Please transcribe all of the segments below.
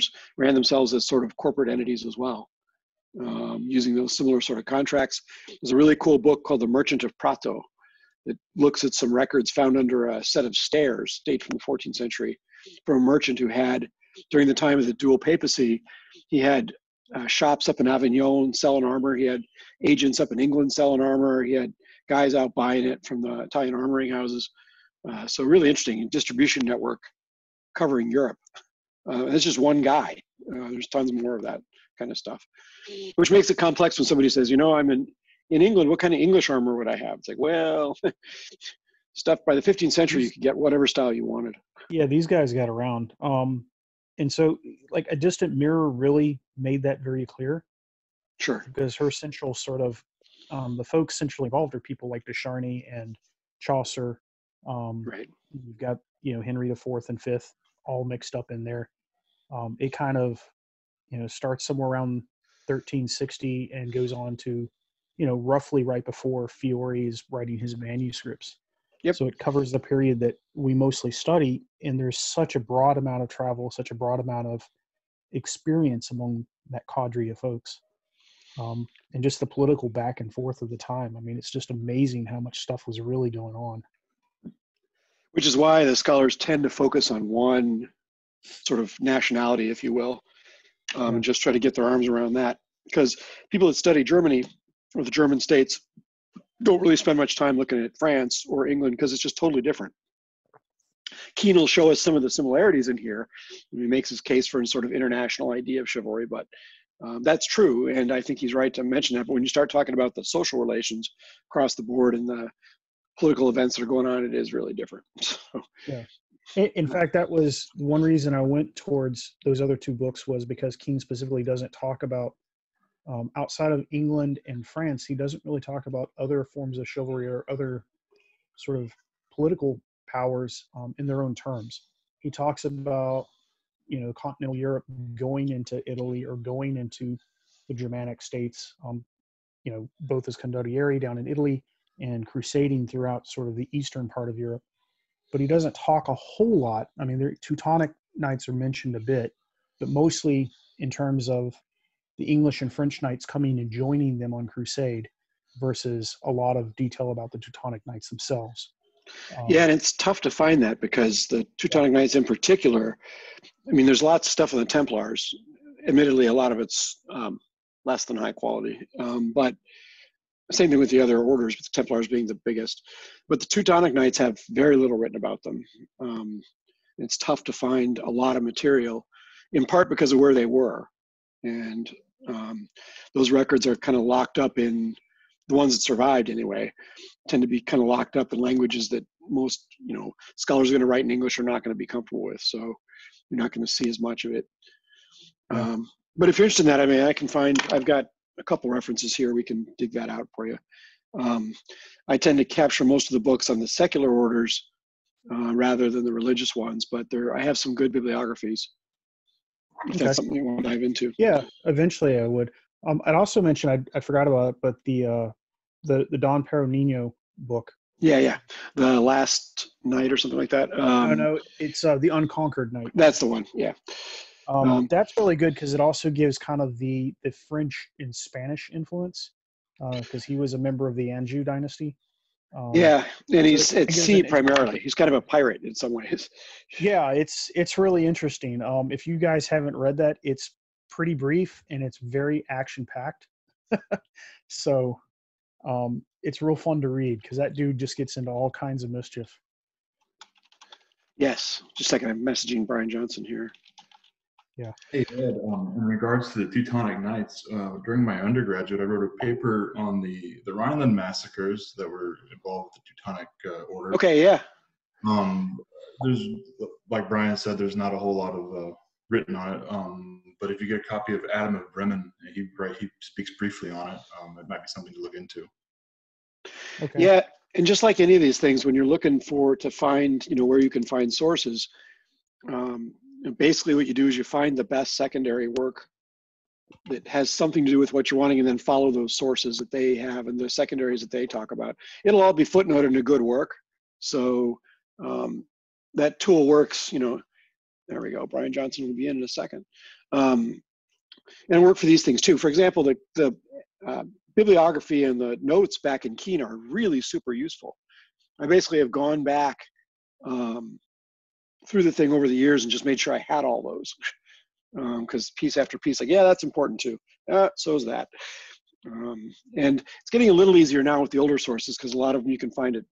scholars ran themselves as sort of corporate entities as well, using those similar sort of contracts. There's a really cool book called The Merchant of Prato that looks at some records found under a set of stairs, date from the 14th century, from a merchant who had, during the time of the dual papacy, he had shops up in Avignon selling armor. He had agents up in England selling armor. He had guys out buying it from the Italian armoring houses. So really interesting distribution network covering Europe. It's just one guy. There's tons more of that kind of stuff, which makes it complex when somebody says, you know, I'm in England, what kind of English armor would I have? It's like, well, stuff by the 15th century, you could get whatever style you wanted. Yeah, these guys got around. And so, like, A Distant Mirror really made that very clear. Sure. Because her central sort of, the folks centrally involved are people like de Charny and Chaucer. Right. You've got, you know, Henry IV and V all mixed up in there. It kind of, you know, starts somewhere around 1360 and goes on to, you know, roughly right before Fiore is writing his manuscripts. Yep. So it covers the period that we mostly study, and there's such a broad amount of travel, such a broad amount of experience among that cadre of folks. And just the political back and forth of the time. I mean, it's just amazing how much stuff was really going on. Which is why the scholars tend to focus on one sort of nationality, if you will, and just try to get their arms around that. Because people that study Germany or the German states don't really spend much time looking at France or England because it's just totally different. Keen will show us some of the similarities in here. He makes his case for a sort of international idea of chivalry, but that's true. And I think he's right to mention that. But when you start talking about the social relations across the board and the political events that are going on, it is really different. So. Yeah. In fact, that was one reason I went towards those other two books, was because Keen specifically doesn't talk about, outside of England and France, he doesn't really talk about other forms of chivalry or other sort of political powers in their own terms. He talks about, you know, continental Europe going into Italy or going into the Germanic states, you know, both as condottieri down in Italy and crusading throughout sort of the eastern part of Europe. But he doesn't talk a whole lot. I mean, the Teutonic Knights are mentioned a bit, but mostly in terms of the English and French knights coming and joining them on crusade versus a lot of detail about the Teutonic Knights themselves. Yeah, and it's tough to find that because the Teutonic Knights in particular, I mean, there's lots of stuff on the Templars. Admittedly, a lot of it's less than high quality, but same thing with the other orders, with the Templars being the biggest. But the Teutonic Knights have very little written about them. It's tough to find a lot of material, in part because of where they were. And those records are kind of locked up in, the ones that survived anyway, tend to be kind of locked up in languages that most, you know, scholars are going to write in English are not going to be comfortable with. So you're not going to see as much of it. Yeah. But if you're interested in that, I mean, I've got a couple references here. We can dig that out for you. I tend to capture most of the books on the secular orders rather than the religious ones, but I have some good bibliographies. If that's something you want to dive into. Yeah, eventually I would. I'd also mention, I forgot about it, but the Don Peronino book. Yeah. The Last Night or something like that. No, it's the Unconquered Night. That's the one, yeah. That's really good because it also gives kind of the French and Spanish influence because he was a member of the Anjou dynasty. Yeah, and he's at sea primarily. He's kind of a pirate in some ways. Yeah, it's really interesting. If you guys haven't read that, it's pretty brief and it's very action-packed. So it's real fun to read because that dude just gets into all kinds of mischief. Yes, just a second. I'm messaging Brian Johnson here. Yeah. Hey, Ed, in regards to the Teutonic Knights, during my undergraduate, I wrote a paper on the Rhineland massacres that were involved with the Teutonic order. Okay, yeah. There's, like Brian said, there's not a whole lot of written on it, but if you get a copy of Adam of Bremen, he speaks briefly on it. It might be something to look into. Okay. Yeah, and just like any of these things, when you're looking to find, you know, where you can find sources, basically what you do is you find the best secondary work that has something to do with what you're wanting and then follow those sources that they have and the secondaries that they talk about. It'll all be footnoted in a good work. So that tool works, you know, There we go. Brian Johnson will be in a second. And work for these things too. For example, the bibliography and the notes back in Keen are really super useful. I basically have gone back through the thing over the years and just made sure I had all those. Because piece after piece, like, yeah, that's important too. So is that. And it's getting a little easier now with the older sources because a lot of them you can find it,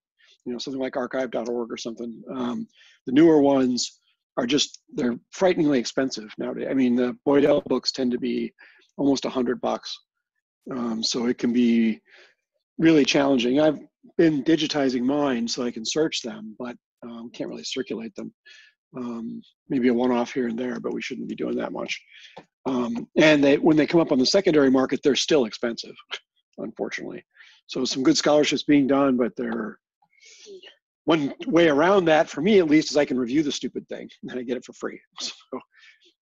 something like archive.org or something. The newer ones are they're frighteningly expensive nowadays. I mean, the Boydell books tend to be almost $100. So it can be really challenging. I've been digitizing mine so I can search them, but can't really circulate them. Maybe a one-off here and there, but we shouldn't be doing that much. And when they come up on the secondary market, they're still expensive, unfortunately. So some good scholarships being done, but one way around that, for me at least, is I can review the stupid thing and I get it for free. So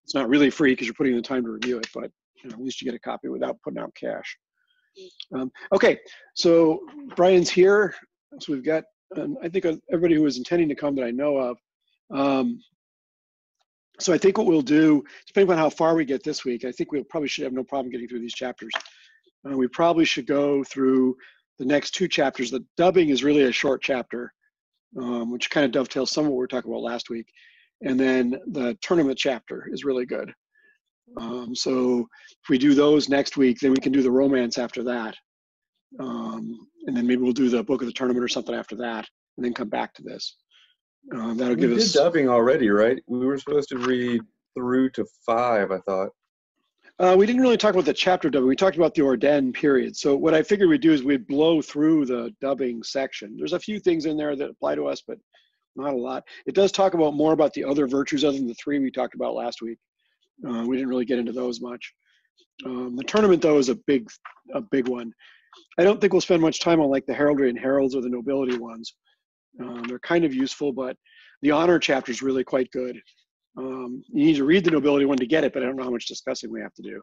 it's not really free because you're putting in the time to review it, but at least you get a copy without putting out cash. Okay, so Brian's here. So we've got, I think, everybody who was intending to come that I know of. So I think what we'll do, depending on how far we get this week, I think we probably should have no problem getting through these chapters. We probably should go through the next two chapters. The dubbing is really a short chapter, which kind of dovetails some of what we were talking about last week. And then the tournament chapter is really good. So if we do those next week, then we can do the romance after that. And then maybe we'll do the book of the tournament or something after that, and then come back to this. That'll give us. We did dubbing already, right? We were supposed to read through to 5, I thought. We didn't really talk about the chapter dubbing. We talked about the Ordain period. So what I figured we'd do is we'd blow through the dubbing section. There's a few things in there that apply to us, but not a lot. It does talk about more about the other virtues other than the 3 we talked about last week. We didn't really get into those much. The tournament, though, is a big one. I don't think we'll spend much time on like the heraldry and heralds or the nobility ones. They're kind of useful, but the honor chapter is really quite good. You need to read the nobility one to get it, but I don't know how much discussing we have to do.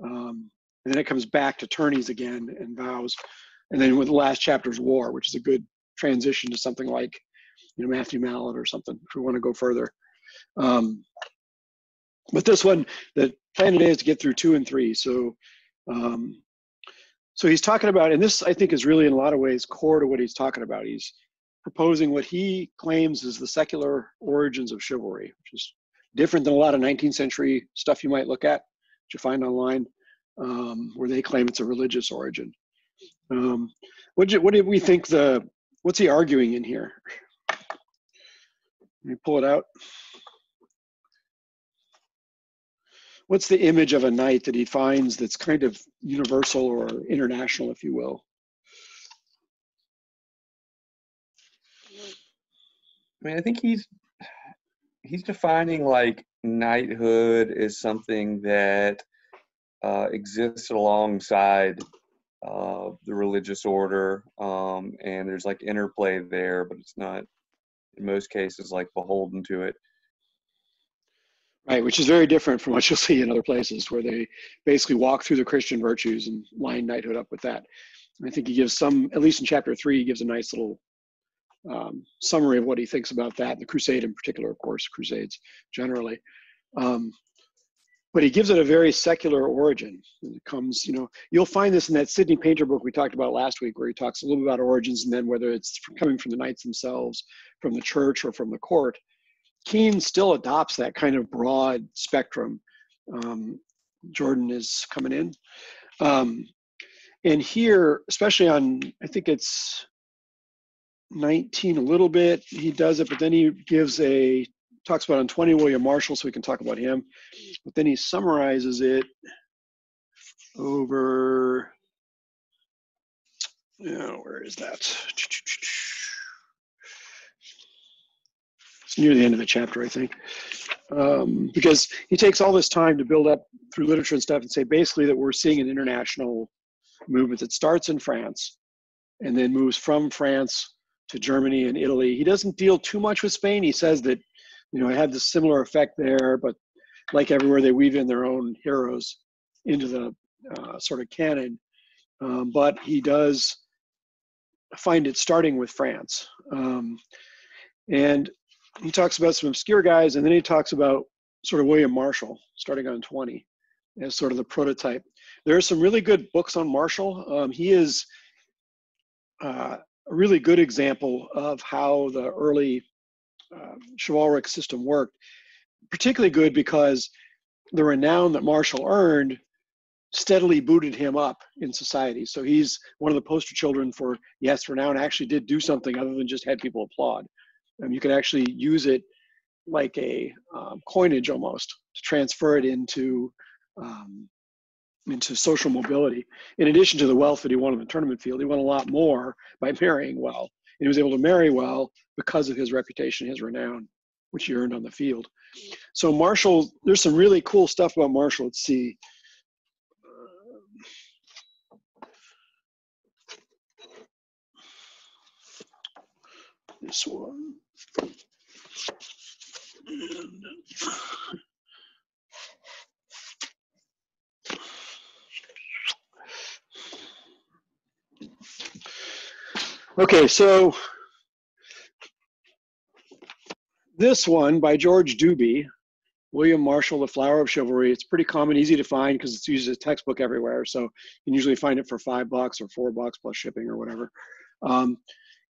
And then it comes back to tourneys again and vows. And then with the last chapter is war, which is a good transition to something like, Matthew Mallet or something, if we want to go further. But this one, the plan today is to get through 2 and 3. So he's talking about, and this I think is really in a lot of ways core to what he's talking about. He's proposing what he claims is the secular origins of chivalry, which is different than a lot of 19th century stuff you might look at, that you find online, where they claim it's a religious origin. What do we think what's he arguing in here? Let me pull it out. What's the image of a knight that he finds that's kind of universal or international, if you will? I mean, I think he's defining like knighthood as something that exists alongside the religious order, and there's like interplay there, but it's not in most cases like beholden to it. Right, which is very different from what you'll see in other places where they basically walk through the Christian virtues and line knighthood up with that. And I think he gives at least in chapter 3, he gives a nice little summary of what he thinks about that, the crusade in particular, of course, crusades generally. But he gives it a very secular origin. It comes, you'll find this in that Sidney Painter book we talked about last week, where he talks a little bit about origins and then whether it's coming from the knights themselves, from the church, or from the court. Keen still adopts that kind of broad spectrum. Jordan is coming in. And here, especially on, I think it's 19 a little bit, he does it, but then he talks about on 20 William Marshall, so we can talk about him. But then he summarizes it over, where is that? It's near the end of the chapter, I think. Because he takes all this time to build up through literature and stuff and say basically that we're seeing an international movement that starts in France and then moves from France to Germany and Italy. He doesn't deal too much with Spain. He says that, it had this similar effect there, but like everywhere, they weave in their own heroes into the sort of canon. But he does find it starting with France. And he talks about some obscure guys, and then he talks about sort of William Marshall, starting on 20, as sort of the prototype. There are some really good books on Marshall. He is a really good example of how the early chivalric system worked. Particularly good because the renown that Marshall earned steadily booted him up in society. So he's one of the poster children for, yes, renown actually did do something other than just had people applaud. You could actually use it like a coinage almost to transfer it into social mobility. In addition to the wealth that he won in the tournament field, he won a lot more by marrying well. And he was able to marry well because of his reputation, his renown, which he earned on the field. So Marshall, there's some really cool stuff about Marshall. Let's see. This one. Okay, so this one by George Dubey, William Marshall, The Flower of Chivalry. It's pretty common, easy to find because it's used as a textbook everywhere. So you can usually find it for $5 or $4 plus shipping or whatever.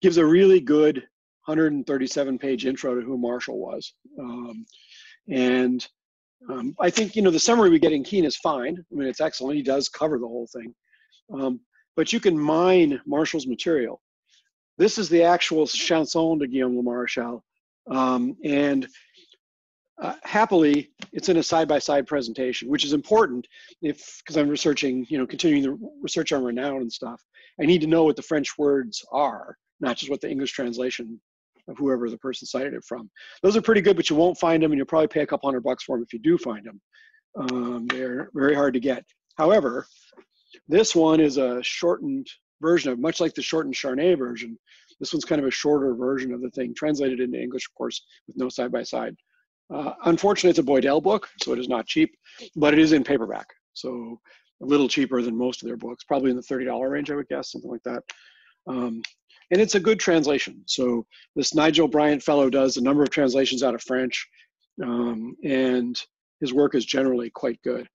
Gives a really good 137-page intro to who Marshall was. I think, the summary we get in Keen is fine. I mean, it's excellent. He does cover the whole thing. But you can mine Marshall's material. This is the actual Chanson de Guillaume le Maréchal. Happily, it's in a side-by-side presentation, which is important because I'm researching, continuing the research on renown and stuff. I need to know what the French words are, not just what the English translation of whoever the person cited it from. Those are pretty good, but you won't find them, and you'll probably pay a couple $100 for them if you do find them. They're very hard to get. However, this one is a shortened version of, much like the shortened Charnay version, this one's kind of a shorter version of the thing, translated into English, of course, with no side-by-side. Unfortunately, it's a Boydell book, so it is not cheap, but it is in paperback, so a little cheaper than most of their books, probably in the $30 range, I would guess, something like that. And it's a good translation. So this Nigel Bryant fellow does a number of translations out of French, and his work is generally quite good.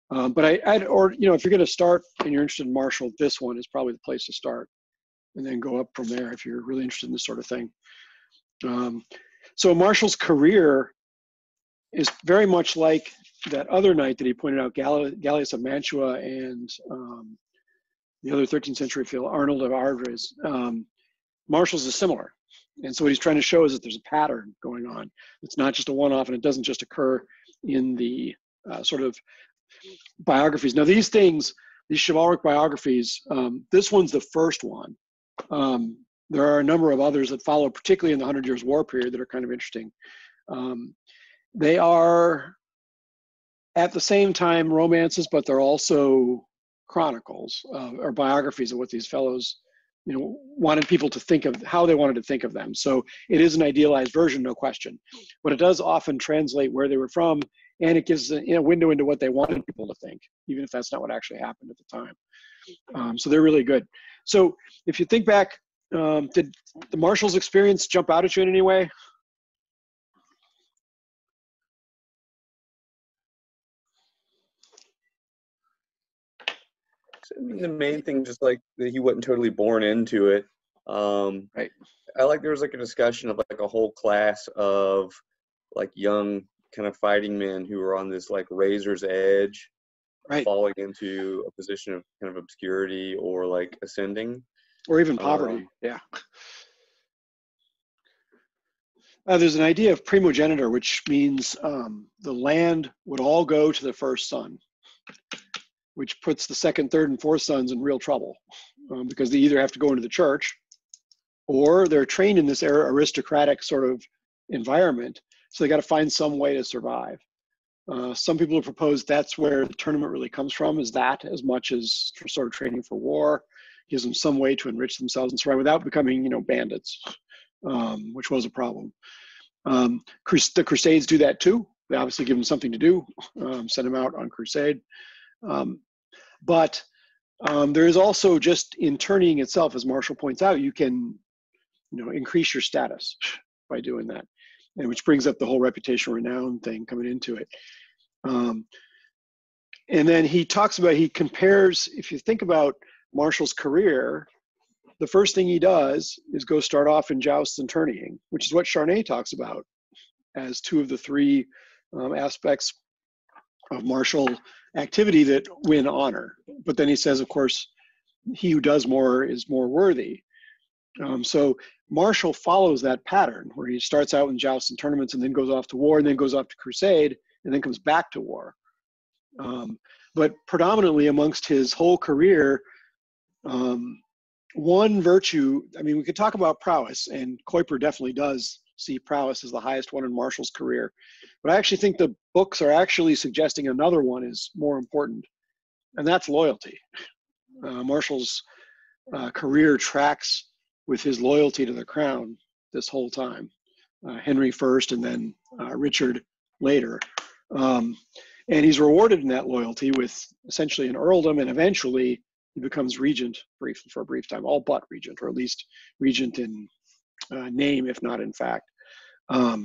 But if you're going to start and you're interested in Marshall, this one is probably the place to start, and then go up from there if you're really interested in this sort of thing. So Marshall's career is very much like that other knight that he pointed out, Gallius of Mantua, and the other 13th century field, Arnold of Ardres. Marshall's is similar. And so what he's trying to show is that there's a pattern going on. It's not just a one-off, and it doesn't just occur in the sort of biographies. Now these things, these chivalric biographies, this one's the first one. There are a number of others that follow, particularly in the 100 Years' War period, that are kind of interesting. They are at the same time romances, but they're also chronicles or biographies of what these fellows, wanted people to think of, how they wanted to think of them. So it is an idealized version, no question, but it does often translate where they were from, and it gives a window into what they wanted people to think, even if that's not what actually happened at the time. So they're really good. So if you think back, did the Marshall's experience jump out at you in any way? I mean, the main thing, just like that he wasn't totally born into it. Right. I like there was like a discussion of like a whole class of like young kind of fighting men who were on this like razor's edge, Right. falling into a position of kind of obscurity or like ascending, Or even poverty. Yeah. There's an idea of primogeniture, which means the land would all go to the first son, which puts the second, third, and fourth sons in real trouble because they either have to go into the church or they're trained in this aristocratic sort of environment. So they got to find some way to survive. Some people have proposed that's where the tournament really comes from, is that as much as sort of training for war, gives them some way to enrich themselves and survive without becoming, bandits, which was a problem. The Crusades do that too. They obviously give them something to do, send them out on crusade. But there is also, just in tourneying itself, as Marshall points out, you can, increase your status by doing that. and which brings up the whole reputation, renown thing coming into it. And then he talks about, he compares, if you think about Marshall's career, the first thing he does is go start off in jousts and tourneying, which is what Charnay talks about as two of the three aspects of martial activity that win honor. But then he says, of course, he who does more is more worthy. So Marshall follows that pattern where he starts out in jousts and tournaments and then goes off to war and then goes off to crusade and then comes back to war. But predominantly amongst his whole career, one virtue, I mean, we could talk about prowess, and Kuiper definitely does see prowess as the highest one in Marshall's career. But I actually think the books are actually suggesting another one is more important, and that's loyalty. Marshall's career tracks with his loyalty to the crown this whole time. Henry first and then Richard later. And he's rewarded in that loyalty with essentially an earldom, and eventually he becomes regent for a brief time, all but regent, or at least regent in name, if not in fact. Or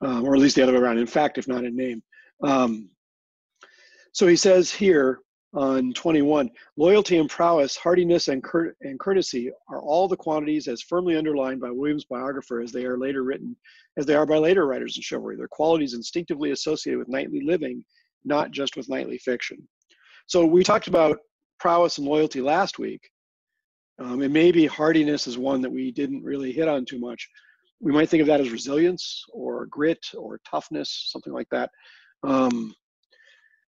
at least the other way around, in fact, if not in name. So he says here on 21, loyalty and prowess, hardiness and courtesy are all the qualities as firmly underlined by William's biographer as they are by later writers in chivalry. Their qualities instinctively associated with knightly living, not just with knightly fiction. So we talked about prowess and loyalty last week, and maybe hardiness is one that we didn't really hit on too much. We might think of that as resilience or grit or toughness, something like that.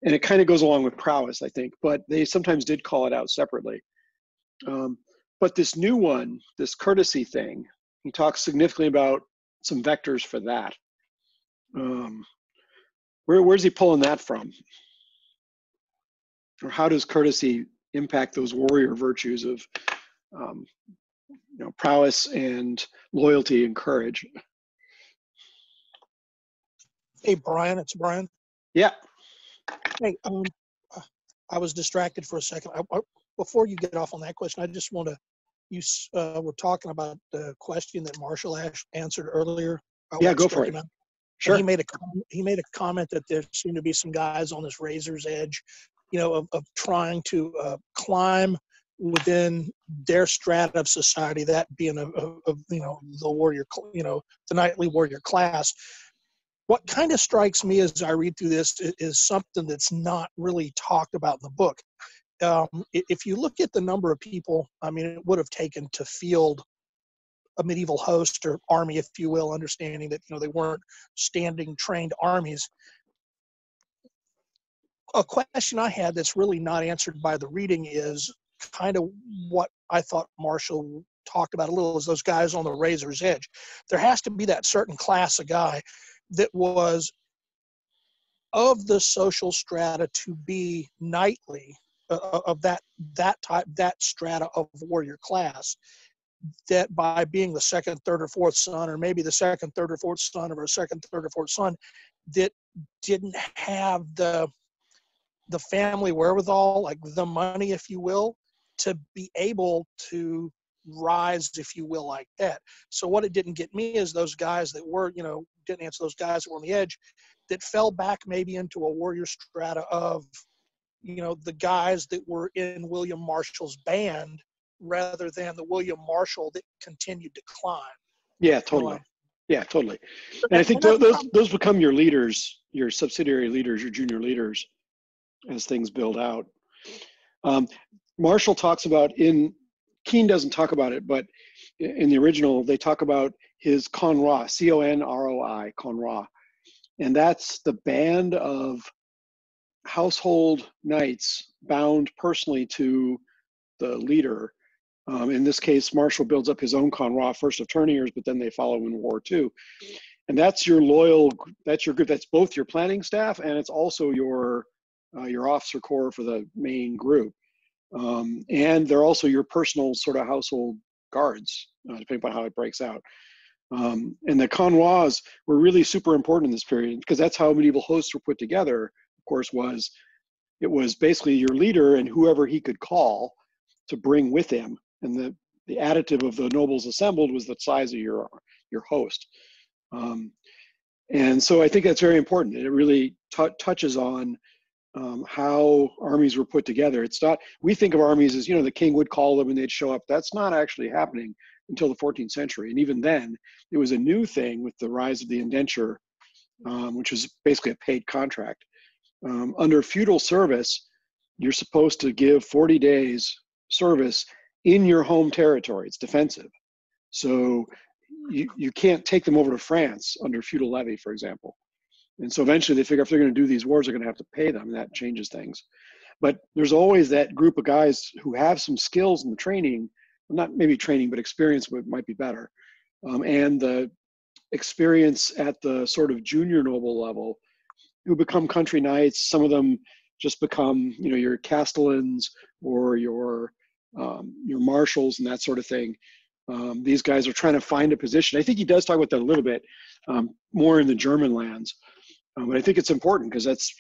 And it kind of goes along with prowess, I think, but they sometimes did call it out separately. But this new one, this courtesy thing, he talks significantly about some vectors for that. Where's he pulling that from? Or how does courtesy impact those warrior virtues of prowess and loyalty and courage? Hey, Brian, it's Brian. Yeah. Hey, I was distracted for a second. Before you get off on that question, I just want to, you were talking about the question that Marshall answered earlier. Yeah, go for it. Sure. He made a comment that there seemed to be some guys on this razor's edge, of trying to climb within their strata of society, that being the warrior, the knightly warrior class. What kind of strikes me as I read through this is something that's not really talked about in the book. If you look at the number of people, I mean, it would have taken to field a medieval host or army, if you will, understanding that, they weren't standing trained armies. A question I had that's really not answered by the reading is kind of what I thought Marshall talked about a little, is those guys on the razor's edge. There has to be that certain class of guy that was of the social strata to be knightly, of that type, that strata of warrior class, that by being the second, third, or fourth son, or maybe the second, third, or fourth son of a second, third, or fourth son, that didn't have the family wherewithal, like the money, if you will, to be able to rise, if you will, like that. So what it didn't get me is those guys that were, didn't answer, those guys that were on the edge, that fell back maybe into a warrior strata of, the guys that were in William Marshall's band, rather than the William Marshall that continued to climb. Yeah, totally. Yeah, totally. And I think those become your leaders, your subsidiary leaders, your junior leaders, as things build out. Marshall talks about, Keen doesn't talk about it, but in the original, they talk about his conroi, C-O-N-R-O-I, conroi. And that's the band of household knights bound personally to the leader. In this case, Marshall builds up his own conroi, first of tourneyers, but then they follow in war too. And that's your that's your group. That's both your planning staff, and it's also your officer corps for the main group. And they're also your personal sort of household guards, depending upon how it breaks out. And the conrois were really super important in this period, because that's how medieval hosts were put together, of course, it was basically your leader and whoever he could call to bring with him. And the additive of the nobles assembled was the size of your your host. And so I think that's very important. It really touches on how armies were put together. It's not, we think of armies as, the king would call them and they'd show up. That's not actually happening until the 14th century. And even then, it was a new thing with the rise of the indenture, which was basically a paid contract. Under feudal service, you're supposed to give 40 days service in your home territory. It's defensive. So you can't take them over to France under feudal levy, for example. And so eventually they figure if they're going to do these wars, they're going to have to pay them, and that changes things. But there's always that group of guys who have some skills in the training, not maybe training, but experience might be better. And the experience at the sort of junior noble level who become country knights. Some of them just become, your castellans or your marshals and that sort of thing. These guys are trying to find a position. I think he does talk about that a little bit more in the German lands. But I think it's important because that's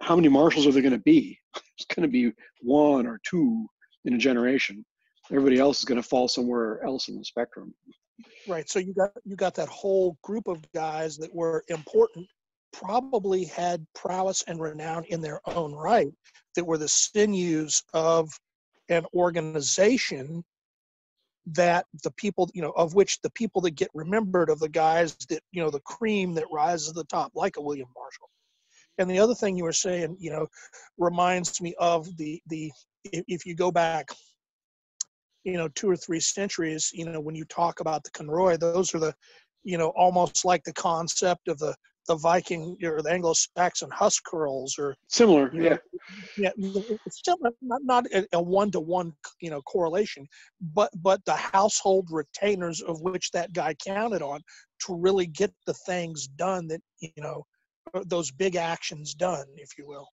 how many marshals are there going to be? It's going to be one or two in a generation. Everybody else is going to fall somewhere else in the spectrum. Right. So you got that whole group of guys that were important, probably had prowess and renown in their own right, that were the sinews of an organization that the people, of which the people that get remembered of the guys that, the cream that rises to the top, like a William Marshall. And the other thing you were saying, reminds me of if you go back, 2 or 3 centuries, when you talk about the conroy, those are the, almost like the concept of the Viking or the Anglo-Saxon husk curls, or similar, yeah. It's still not a one-to-one, correlation, but the household retainers of which that guy counted on to really get the things done that, those big actions done, if you will.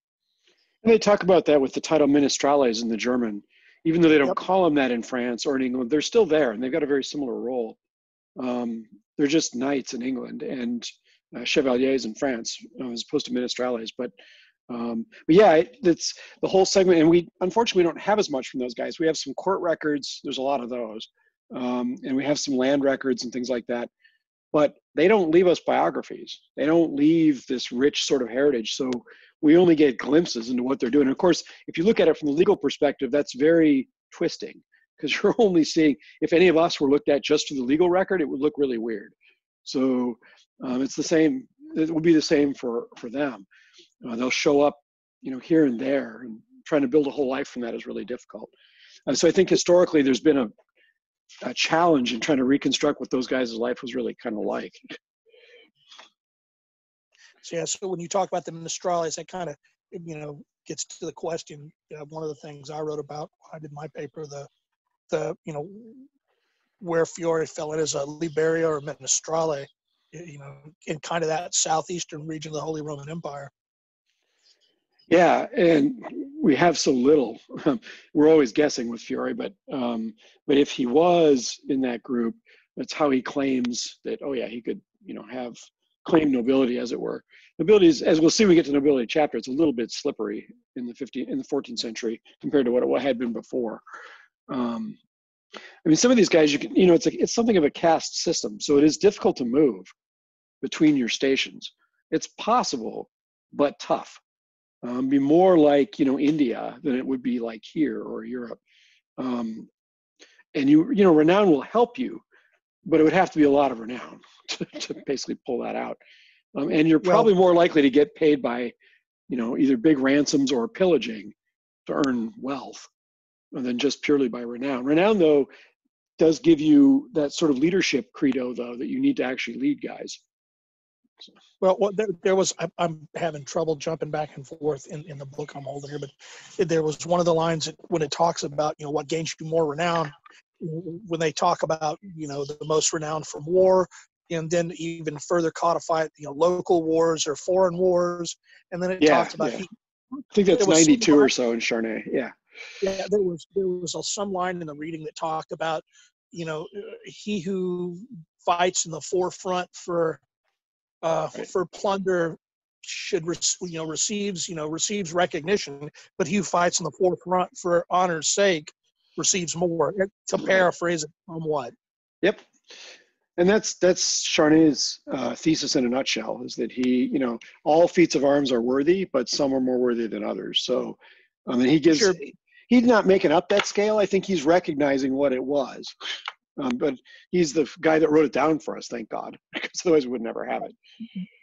And they talk about that with the title ministrales in the German, even though they don't call them that in France or in England, they're still there and they've got a very similar role. They're just knights in England and chevaliers in France, as opposed to ministrales. But yeah, it's the whole segment. And we, unfortunately, we don't have as much from those guys. We have some court records. There's a lot of those. And we have some land records and things like that. But they don't leave us biographies. They don't leave this rich sort of heritage. So we only get glimpses into what they're doing. And of course, if you look at it from the legal perspective, that's very twisting, because you're only seeing, if any of us were looked at just for the legal record, it would look really weird. So it's the same, it will be the same for them. They'll show up, here and there, and trying to build a whole life from that is really difficult. So I think historically there's been a challenge in trying to reconstruct what those guys' life was really kind of like. So, so when you talk about the ministrales, that kind of, gets to the question. One of the things I wrote about when I did my paper, the where Fiore fell in as a Liberia or Ministrale, in kind of that southeastern region of the Holy Roman Empire. Yeah, and we have so little. We're always guessing with Fiore, but if he was in that group, that's how he claims that. Oh yeah, he could, have claim nobility, as it were. Nobility is, as we'll see when we get to nobility chapter, it's a little bit slippery in the 14th century compared to what it had been before. Some of these guys, you can, it's something of a caste system, so it is difficult to move between your stations. It's possible, but tough. Be more like, India than it would be like here or Europe. And renown will help you, but it would have to be a lot of renown to basically pull that out. And you're probably more likely to get paid by, either big ransoms or pillaging to earn wealth than just purely by renown. Renown, though, does give you that sort of leadership credo, though, that you need to actually lead guys. So. Well, there was, I'm having trouble jumping back and forth in the book I'm holding here, but there was one of the lines that, when it talks about, what gains you more renown, when they talk about, the most renowned from war, and then even further codify it, local wars or foreign wars. And then it talks about, I think that's 92 or so in Charnay. Yeah. Yeah, there was some line in the reading that talked about, he who fights in the forefront for plunder should receives recognition, but he who fights in the forefront for honor's sake receives more. To paraphrase it somewhat. Yep. And that's Charnay's thesis in a nutshell, is that he, all feats of arms are worthy, but some are more worthy than others. So, and he gives, Sure. he's not making up that scale. I think he's recognizing what it was. But he's the guy that wrote it down for us, thank God, because otherwise we would never have it.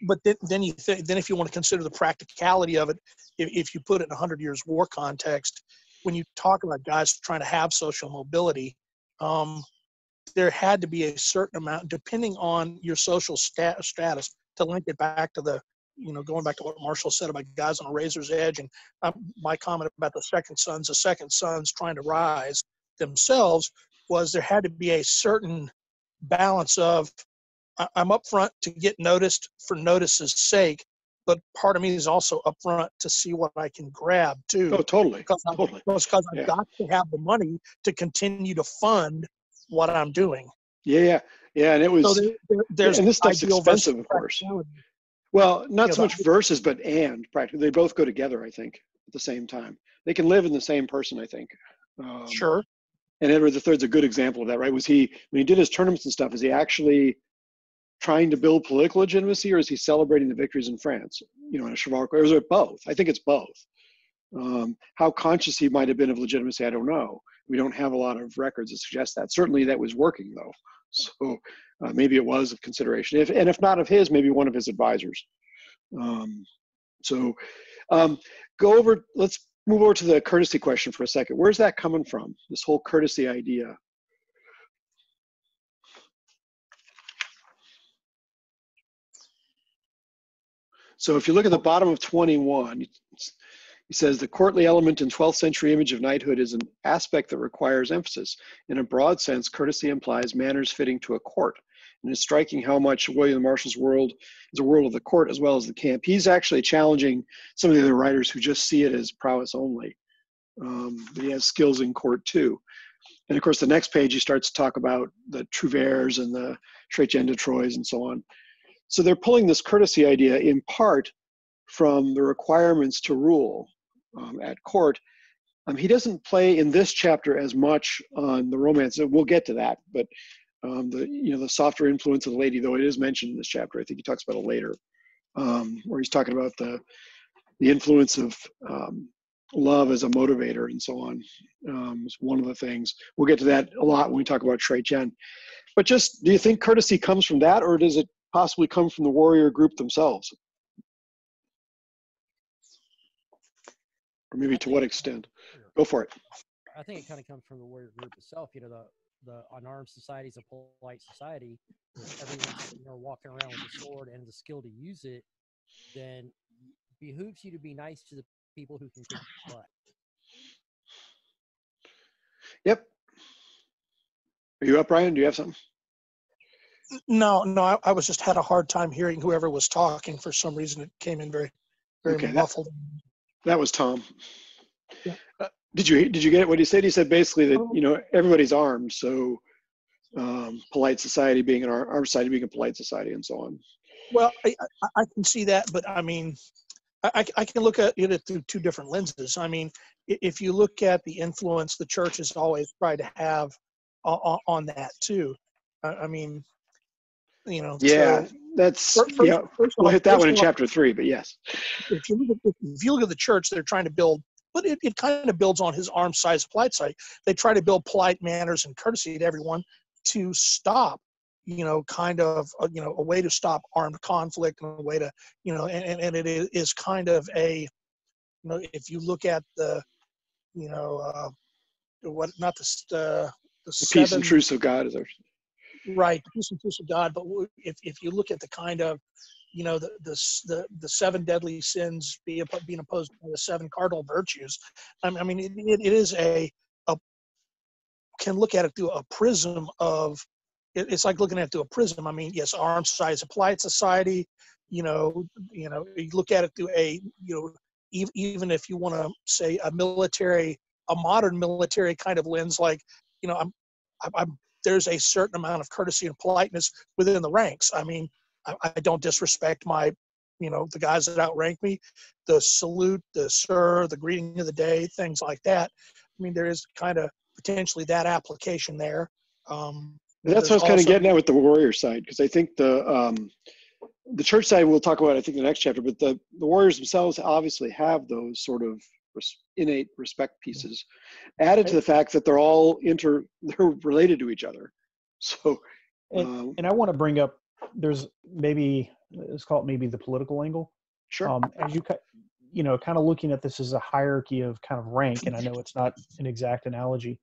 But then if you want to consider the practicality of it, if you put it in 100 Years' War context, when you talk about guys trying to have social mobility, there had to be a certain amount, depending on your social status, to link it back to the, going back to what Marshall said about guys on a razor's edge, and my comment about the second sons trying to rise themselves, was there had to be a certain balance of, I'm up front to get noticed for notice's sake, but part of me is also up front to see what I can grab too. Oh, totally. Because I've got to have the money to continue to fund what I'm doing. Yeah. And it was, so there's and this stuff's expensive, of course. Well, not so much versus, but and practically. They both go together, I think, at the same time. They can live in the same person, I think. Sure. And Edward III's a good example of that, right? Was he, when he did his tournaments and stuff, is he actually trying to build political legitimacy, or is he celebrating the victories in France, in a chivalric way? Or is it both? I think it's both. How conscious he might have been of legitimacy, I don't know. We don't have a lot of records that suggest that. Certainly that was working, though. So maybe it was of consideration. If not of his, maybe one of his advisors. Let's move over to the courtesy question for a second. Where's that coming from, this whole courtesy idea? So if you look at the bottom of 21, he says the courtly element in 12th century image of knighthood is an aspect that requires emphasis. In a broad sense, courtesy implies manners fitting to a court. And it's striking how much William Marshall's world is a world of the court as well as the camp. He's actually challenging some of the other writers who just see it as prowess only. But he has skills in court too. And of course, the next page, he starts to talk about the trouvères and the chrétiens de Troyes and so on. So they're pulling this courtesy idea in part from the requirements to rule at court. He doesn't play in this chapter as much on the romance. We'll get to that, but the softer influence of the lady, though it is mentioned in this chapter. I think he talks about it later, where he's talking about the influence of love as a motivator and so on. Is one of the things. We'll get to that a lot when we talk about chrétien. But just, do you think courtesy comes from that, or does it possibly come from the warrior group themselves? Or maybe to what extent? Go for it. I think it kind of comes from the warrior group itself. The unarmed society is a polite society. If everyone's walking around with a sword and the skill to use it, then it behooves you to be nice to the people who can kick your butt. Yep. Are you up, Brian? Do you have something? No, I was just had a hard time hearing whoever was talking. For some reason, it came in very muffled. That was Tom. Yeah. Did you get what he said? He said basically that everybody's armed, so polite society being an armed society being a polite society, and so on. Well, I can see that, but I mean, I can look at it through two different lenses. I mean, if you look at the influence the church has always tried to have on that too. I mean, Yeah, so that's we'll hit that one in chapter 3, but yes. If you look at the church, they're trying to build, but it kind of builds on his armed size, polite side. They try to build polite manners and courtesy to everyone to stop, kind of, a way to stop armed conflict, and a way to, and it is kind of a, if you look at the, the peace and truce of God is our. Right, the peace and truce of God. But if you look at the kind of, the 7 deadly sins being opposed by the 7 cardinal virtues, I mean, it is can look at it through a prism of, it's like looking at it through a prism. I mean, yes, armed society is a polite society. You look at it through a, even if you want to say a modern military kind of lens, like, there's a certain amount of courtesy and politeness within the ranks. I mean, I don't disrespect my, the guys that outrank me, the salute, the sir, the greeting of the day, things like that. I mean, there is kind of potentially that application there. That's what I was kind of getting at with the warrior side, because I think the church side we'll talk about, I think, in the next chapter, but the warriors themselves obviously have those sort of innate respect pieces, added to the fact that they're all they're related to each other. So, and I want to bring up, there's maybe, let's call it maybe the political angle. Sure. As you know, kind of looking at this as a hierarchy of kind of rank, and I know it's not an exact analogy,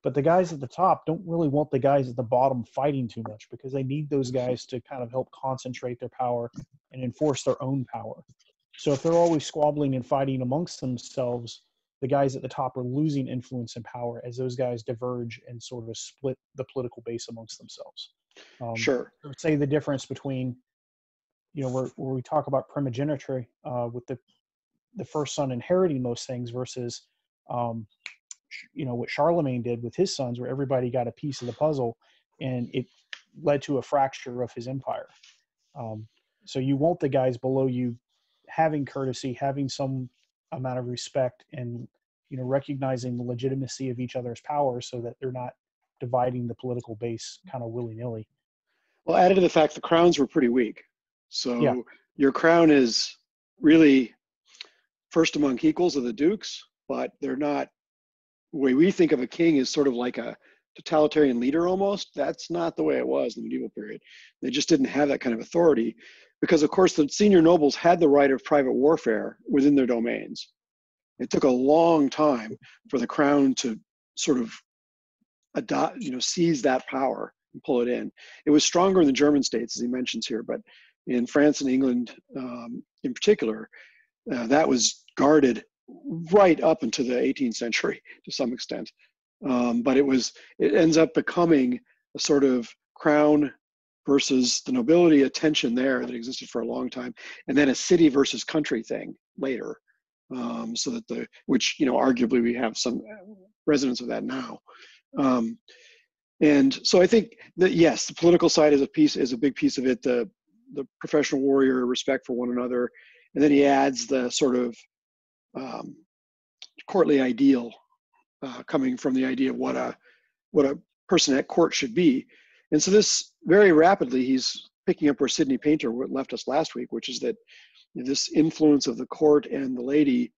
but the guys at the top don't really want the guys at the bottom fighting too much, because they need those guys to kind of help concentrate their power and enforce their own power. So if they're always squabbling and fighting amongst themselves, the guys at the top are losing influence and power as those guys diverge and sort of split the political base amongst themselves. Sure. Say the difference between, you know, where we talk about primogeniture with the first son inheriting most things versus, you know, what Charlemagne did with his sons, where everybody got a piece of the puzzle, and it led to a fracture of his empire. So you want the guys below you having courtesy, having some amount of respect, and, you know, recognizing the legitimacy of each other's power, so that they're not dividing the political base kind of willy-nilly. Well, added to the fact the crowns were pretty weak. So Yeah. Your crown is really first among equals of the dukes, but they're not, the way we think of a king is sort of like a totalitarian leader almost. That's not the way it was in the medieval period. They just didn't have that kind of authority, because of course the senior nobles had the right of private warfare within their domains. It took a long time for the crown to sort of adopt, you know, seize that power and pull it in. It was stronger in the German states, as he mentions here, but in France and England in particular, that was guarded right up into the 18th century to some extent. But it ends up becoming a sort of crown versus the nobility, a tension there that existed for a long time, and then a city versus country thing later. So that which, you know, arguably we have some resonance of that now. And so I think that, yes, the political side is a big piece of it, the professional warrior respect for one another. And then he adds the sort of courtly ideal coming from the idea of what a person at court should be. And so this very rapidly, he's picking up where Sidney Painter left us last week, which is that this influence of the court and the lady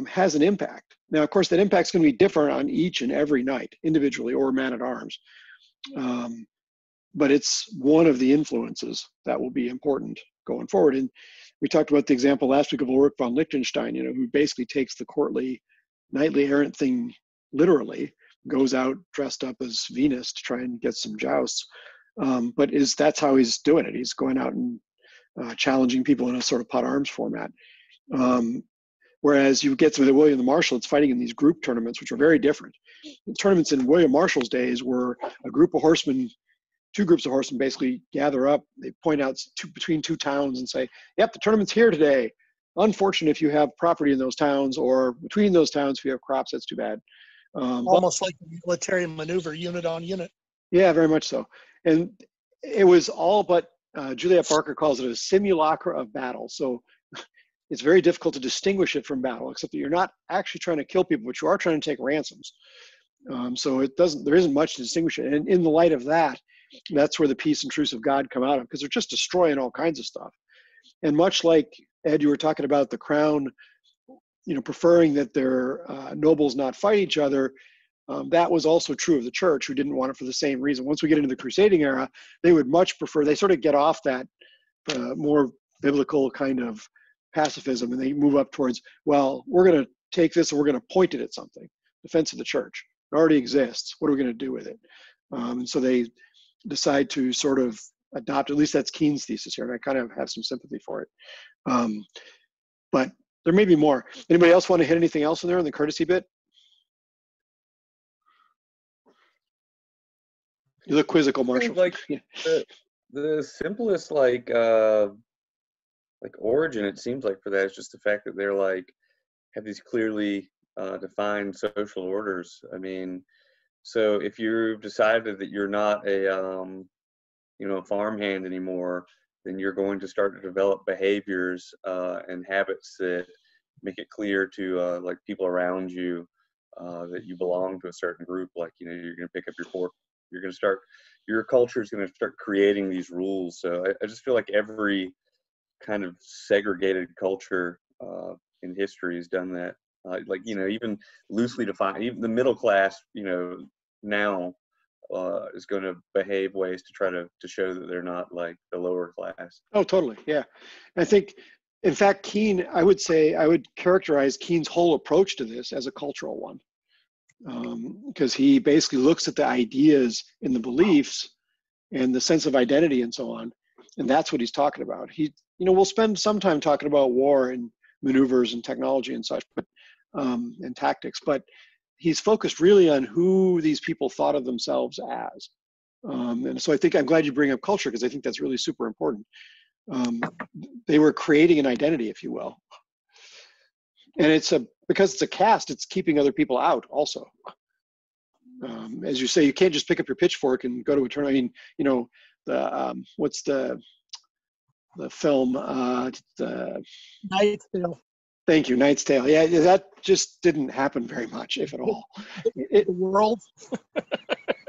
has an impact. Now, of course, that impact's going to be different on each and every knight, individually or man at arms. But it's one of the influences that will be important going forward. And we talked about the example last week of Ulrich von Liechtenstein, you know, who basically takes the courtly, knightly errant thing literally, goes out dressed up as Venus to try and get some jousts. But that's how he's doing it. He's going out and challenging people in a sort of pot arms format. Whereas you get to the William the Marshal, it's fighting in these group tournaments, which are very different. The tournaments in William Marshall's days were a group of horsemen, two groups of horsemen basically gather up. They point out between two towns and say, yep, the tournament's here today. Unfortunate if you have property in those towns, or between those towns if you have crops, that's too bad. Almost like a military maneuver, unit on unit. Yeah, very much so. And it was all but, Juliet Barker calls it a simulacra of battle. So it's very difficult to distinguish it from battle, except that you're not actually trying to kill people, but you are trying to take ransoms. So there isn't much to distinguish it. And in the light of that, that's where the peace and truce of God come out of, because they're just destroying all kinds of stuff. And much like, Ed, you were talking about the crown, you know, preferring that their nobles not fight each other, that was also true of the church, who didn't want it for the same reason. Once we get into the crusading era, they would much prefer, they sort of get off that more biblical kind of pacifism, and they move up towards, well, we're going to take this and we're going to point it at something. Defense of the church. It already exists. What are we going to do with it? And so they decide to sort of adopt, at least that's Keen's thesis here, and I kind of have some sympathy for it. But there may be more. Anybody else want to hit anything else in there in the courtesy bit? You look quizzical, Marshall. Like the simplest like origin, it seems like, for that is just the fact that they're like have these clearly defined social orders. I mean, so if you've decided that you're not a farmhand anymore, then you're going to start to develop behaviors and habits that make it clear to like people around you that you belong to a certain group. Like, you know, you're going to pick up your you're going to start, your culture is going to start creating these rules. So I just feel like every kind of segregated culture in history has done that. Like, you know, even loosely defined, even the middle class, you know, now is going to behave ways to try to show that they're not like the lower class. Oh, totally. Yeah. I think, in fact, Keen, I would say, I would characterize Keen's whole approach to this as a cultural one. Because he basically looks at the ideas and the beliefs and the sense of identity and so on. And that's what he's talking about. He, you know, we'll spend some time talking about war and maneuvers and technology and such, but, and tactics, but he's focused really on who these people thought of themselves as. And so I think I'm glad you bring up culture, because I think that's really super important. They were creating an identity, if you will. And because it's a caste, it's keeping other people out also. As you say, you can't just pick up your pitchfork and go to a tournament. I mean, you know, what's the film? Knight's Tale. Thank you, Knight's Tale. Yeah, that just didn't happen very much, if at all. The world.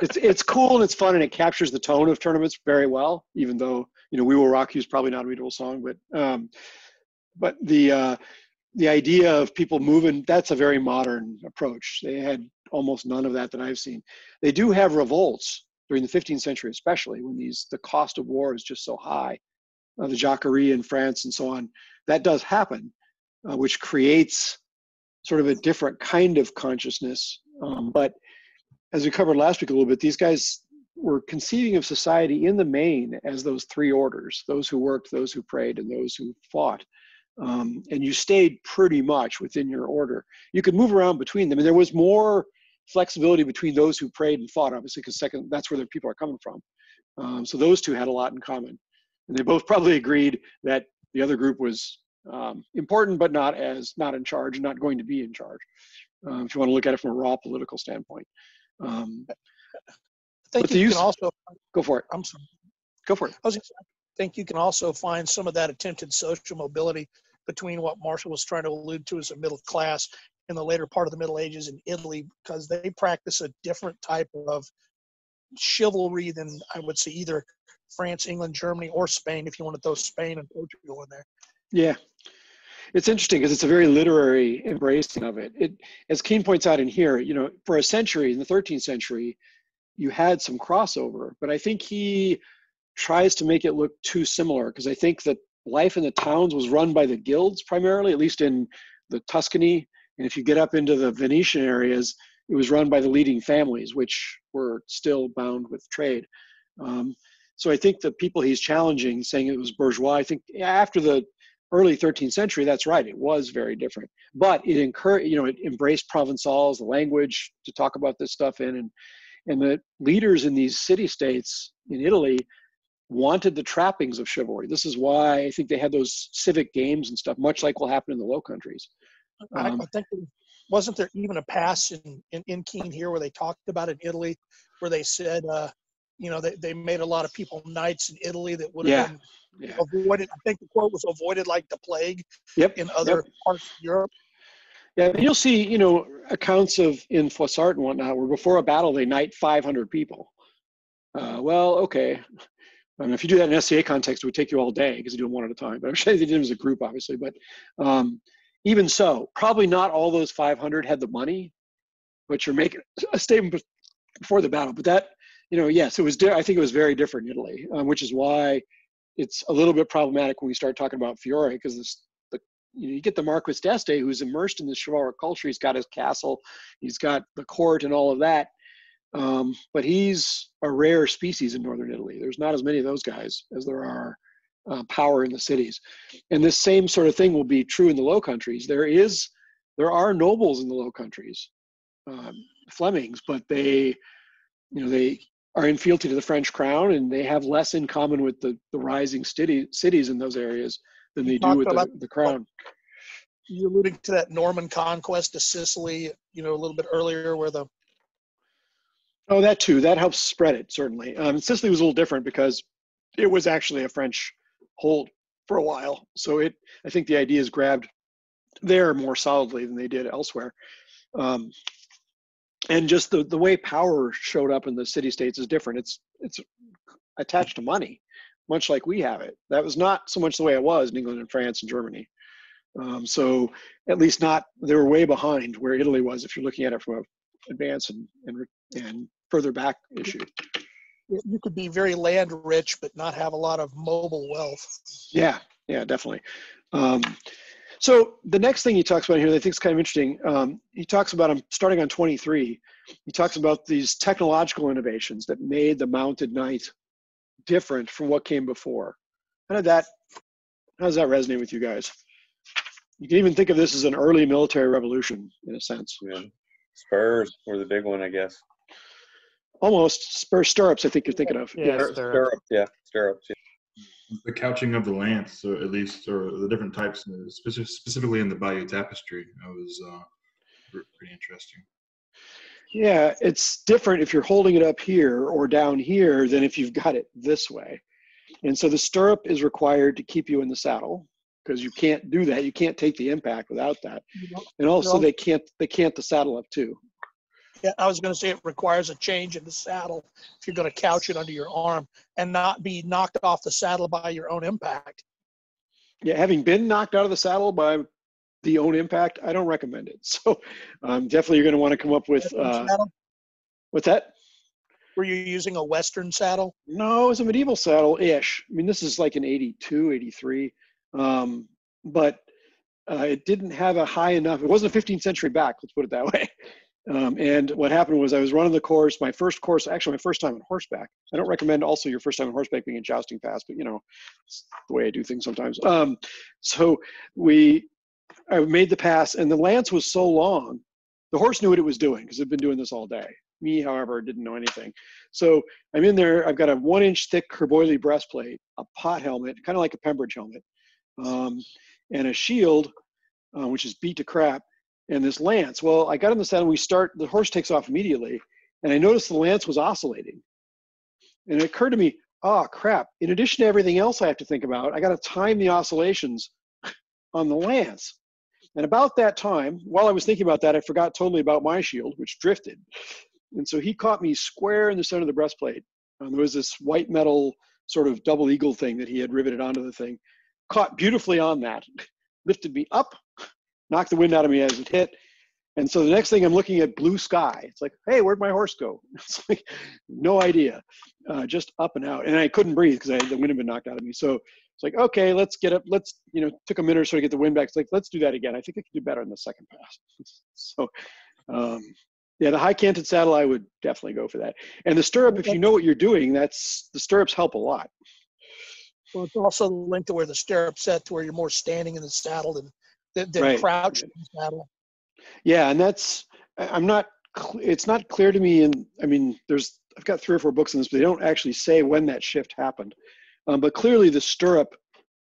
It's cool and it's fun and it captures the tone of tournaments very well. Even though, you know, "We Will Rock You" is probably not a readable song, but the idea of people moving, that's a very modern approach. They had almost none of that I've seen. They do have revolts during the 15th century, especially when the cost of war is just so high. The Jacquerie in France and so on, that does happen, which creates sort of a different kind of consciousness. But as we covered last week a little bit, these guys were conceiving of society in the main as those three orders: those who worked, those who prayed, and those who fought. And you stayed pretty much within your order. You could move around between them, and there was more flexibility between those who prayed and fought, obviously, because that's where the people are coming from. So those two had a lot in common, and they both probably agreed that the other group was important, but not in charge, not going to be in charge. If you want to look at it from a raw political standpoint. I think you can also go for it. I'm sorry. Go for it. I think you can also find some of that attempted social mobility between what Marshall was trying to allude to as a middle class in the later part of the Middle Ages in Italy, because they practice a different type of chivalry than, I would say, either France, England, Germany, or Spain, if you want to throw Spain and Portugal in there. Yeah. It's interesting because it's a very literary embracing of it. As Keen points out in here, you know, for a century, in the 13th century, you had some crossover, but I think he tries to make it look too similar, because I think that life in the towns was run by the guilds primarily, at least in the Tuscany. And if you get up into the Venetian areas, it was run by the leading families, which were still bound with trade. So I think the people he's challenging, saying it was bourgeois, I think after the early 13th century, that's right, it was very different. But it embraced Provençals, the language to talk about this stuff in, and the leaders in these city-states in Italy wanted the trappings of chivalry. This is why I think they had those civic games and stuff, much like will happen in the Low Countries. I think, wasn't there even a pass in Keen here where they talked about in Italy, where they said, you know, they made a lot of people knights in Italy that would have been avoided. I think the quote was avoided like the plague in other parts of Europe. Yeah, and you'll see, you know, accounts in Froissart and whatnot, where before a battle they knight 500 people. Well, okay. I mean, if you do that in SCA context, it would take you all day because you do them one at a time. But I'm sure they did them as a group, obviously. But even so, probably not all those 500 had the money, but you're making a statement before the battle. But that, you know, yes, it was. I think it was very different in Italy, which is why it's a little bit problematic when we start talking about Fiore, because you get the Marquis d'Este, who's immersed in the chivalric culture. He's got his castle, he's got the court and all of that. But he's a rare species in northern Italy. There's not as many of those guys as there are power in the cities. And this same sort of thing will be true in the Low Countries. There are nobles in the Low Countries, Flemings, but they are in fealty to the French crown, and they have less in common with the rising cities in those areas than they do with the crown. You're alluding to that Norman conquest of Sicily, you know, a little bit earlier, where the Oh, that too. That helps spread it, certainly. Sicily was a little different because it was actually a French hold for a while. So I think the ideas grabbed there more solidly than they did elsewhere. And just the way power showed up in the city-states is different. It's attached to money, much like we have it. That was not so much the way it was in England and France and Germany. So at least not, they were way behind where Italy was if you're looking at it from an advanced and further back issue. You could be very land rich, but not have a lot of mobile wealth. Yeah, definitely. So the next thing he talks about here that I think is kind of interesting, he talks about, I'm starting on 23, he talks about these technological innovations that made the mounted knight different from what came before. How does that resonate with you guys? You can even think of this as an early military revolution in a sense. Yeah. Spurs were the big one, I guess. Almost. Stirrups, I think you're thinking of. Yeah, Stirrups. Yeah, stirrups. Yeah. The couching of the lance, or at least, or the different types, specifically in the Bayeux tapestry, that was pretty interesting. Yeah, it's different if you're holding it up here or down here than if you've got it this way. And so the stirrup is required to keep you in the saddle because you can't do that. You can't take the impact without that. And also they can't the saddle up too. Yeah, I was going to say it requires a change in the saddle if you're going to couch it under your arm and not be knocked off the saddle by your own impact. Yeah, having been knocked out of the saddle by the own impact, I don't recommend it. So definitely you're going to want to come up with, what's that? Were you using a Western saddle? No, it was a medieval saddle-ish. I mean, this is like an 82, 83. But it didn't have a high enough, it wasn't a 15th century back, let's put it that way. And what happened was I was running the course, my first time on horseback. I don't recommend also your first time on horseback being a jousting pass, but you know, it's the way I do things sometimes. So I made the pass and the lance was so long, the horse knew what it was doing because it'd been doing this all day. Me, however, didn't know anything. So I'm in there, I've got a 1-inch thick Kerboily breastplate, a pot helmet, kind of like a Pembridge helmet, and a shield, which is beat to crap. And this lance, well, I got in the saddle, the horse takes off immediately, and I noticed the lance was oscillating. And it occurred to me, oh crap, in addition to everything else I have to think about, I got to time the oscillations on the lance. And about that time, while I was thinking about that, I forgot totally about my shield, which drifted. And so he caught me square in the center of the breastplate. There was this white metal sort of double eagle thing that he had riveted onto the thing, caught beautifully on that, lifted me up, knocked the wind out of me as it hit. And so the next thing I'm looking at blue sky. It's like, hey, where'd my horse go? It's like, no idea, just up and out. And I couldn't breathe because the wind had been knocked out of me. So it's like, okay, let's get up. Let's, took a minute or so to get the wind back. It's like, let's do that again. I think I can do better in the second pass. So, yeah, the high canted saddle, I would definitely go for that. And the stirrup, if you know what you're doing, the stirrups help a lot. Well, it's also linked to where the stirrup set to where you're more standing in the saddle than right. Crouched in the saddle. Yeah, and it's not clear to me. And I mean, I've got 3 or 4 books on this, but they don't actually say when that shift happened. But clearly the stirrup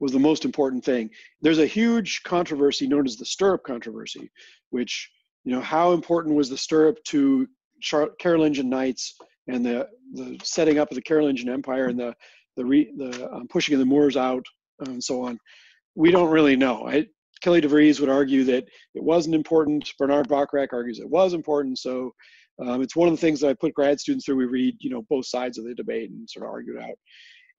was the most important thing. There's a huge controversy known as the Stirrup Controversy, which, how important was the stirrup to Carolingian knights and the setting up of the Carolingian Empire and the pushing of the Moors out and so on. We don't really know. Kelly DeVries would argue that it wasn't important. Bernard Bachrach argues it was important. So it's one of the things that I put grad students through. We read, both sides of the debate and sort of argue it out.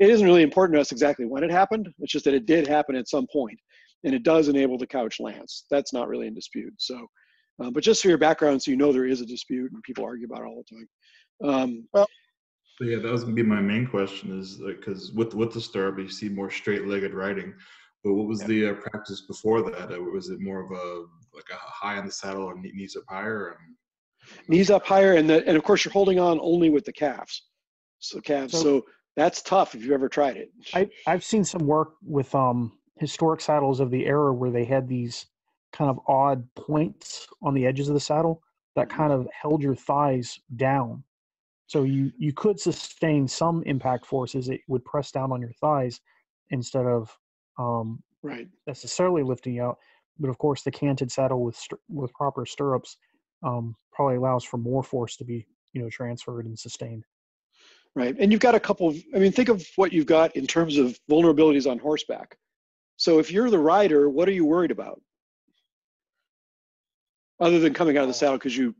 It isn't really important to us exactly when it happened. It's just that it did happen at some point, and it does enable the couch lance. That's not really in dispute. So, but just for your background, so there is a dispute and people argue about it all the time. So yeah, that was gonna be my main question, is because with the stirrup, you see more straight-legged riding. But what was the practice before that? Was it more of a high on the saddle and knees up higher? Knees up higher, and of course you're holding on only with the calves. So that's tough if you've ever tried it. I've seen some work with historic saddles of the era where they had these kind of odd points on the edges of the saddle that kind of held your thighs down. So you could sustain some impact forces. It would press down on your thighs instead of necessarily lifting you out. But of course, the canted saddle with proper stirrups probably allows for more force to be transferred and sustained. Right, and you've got a couple of. Think of what you've got in terms of vulnerabilities on horseback. So if you're the rider, what are you worried about? Other than coming out of the saddle because you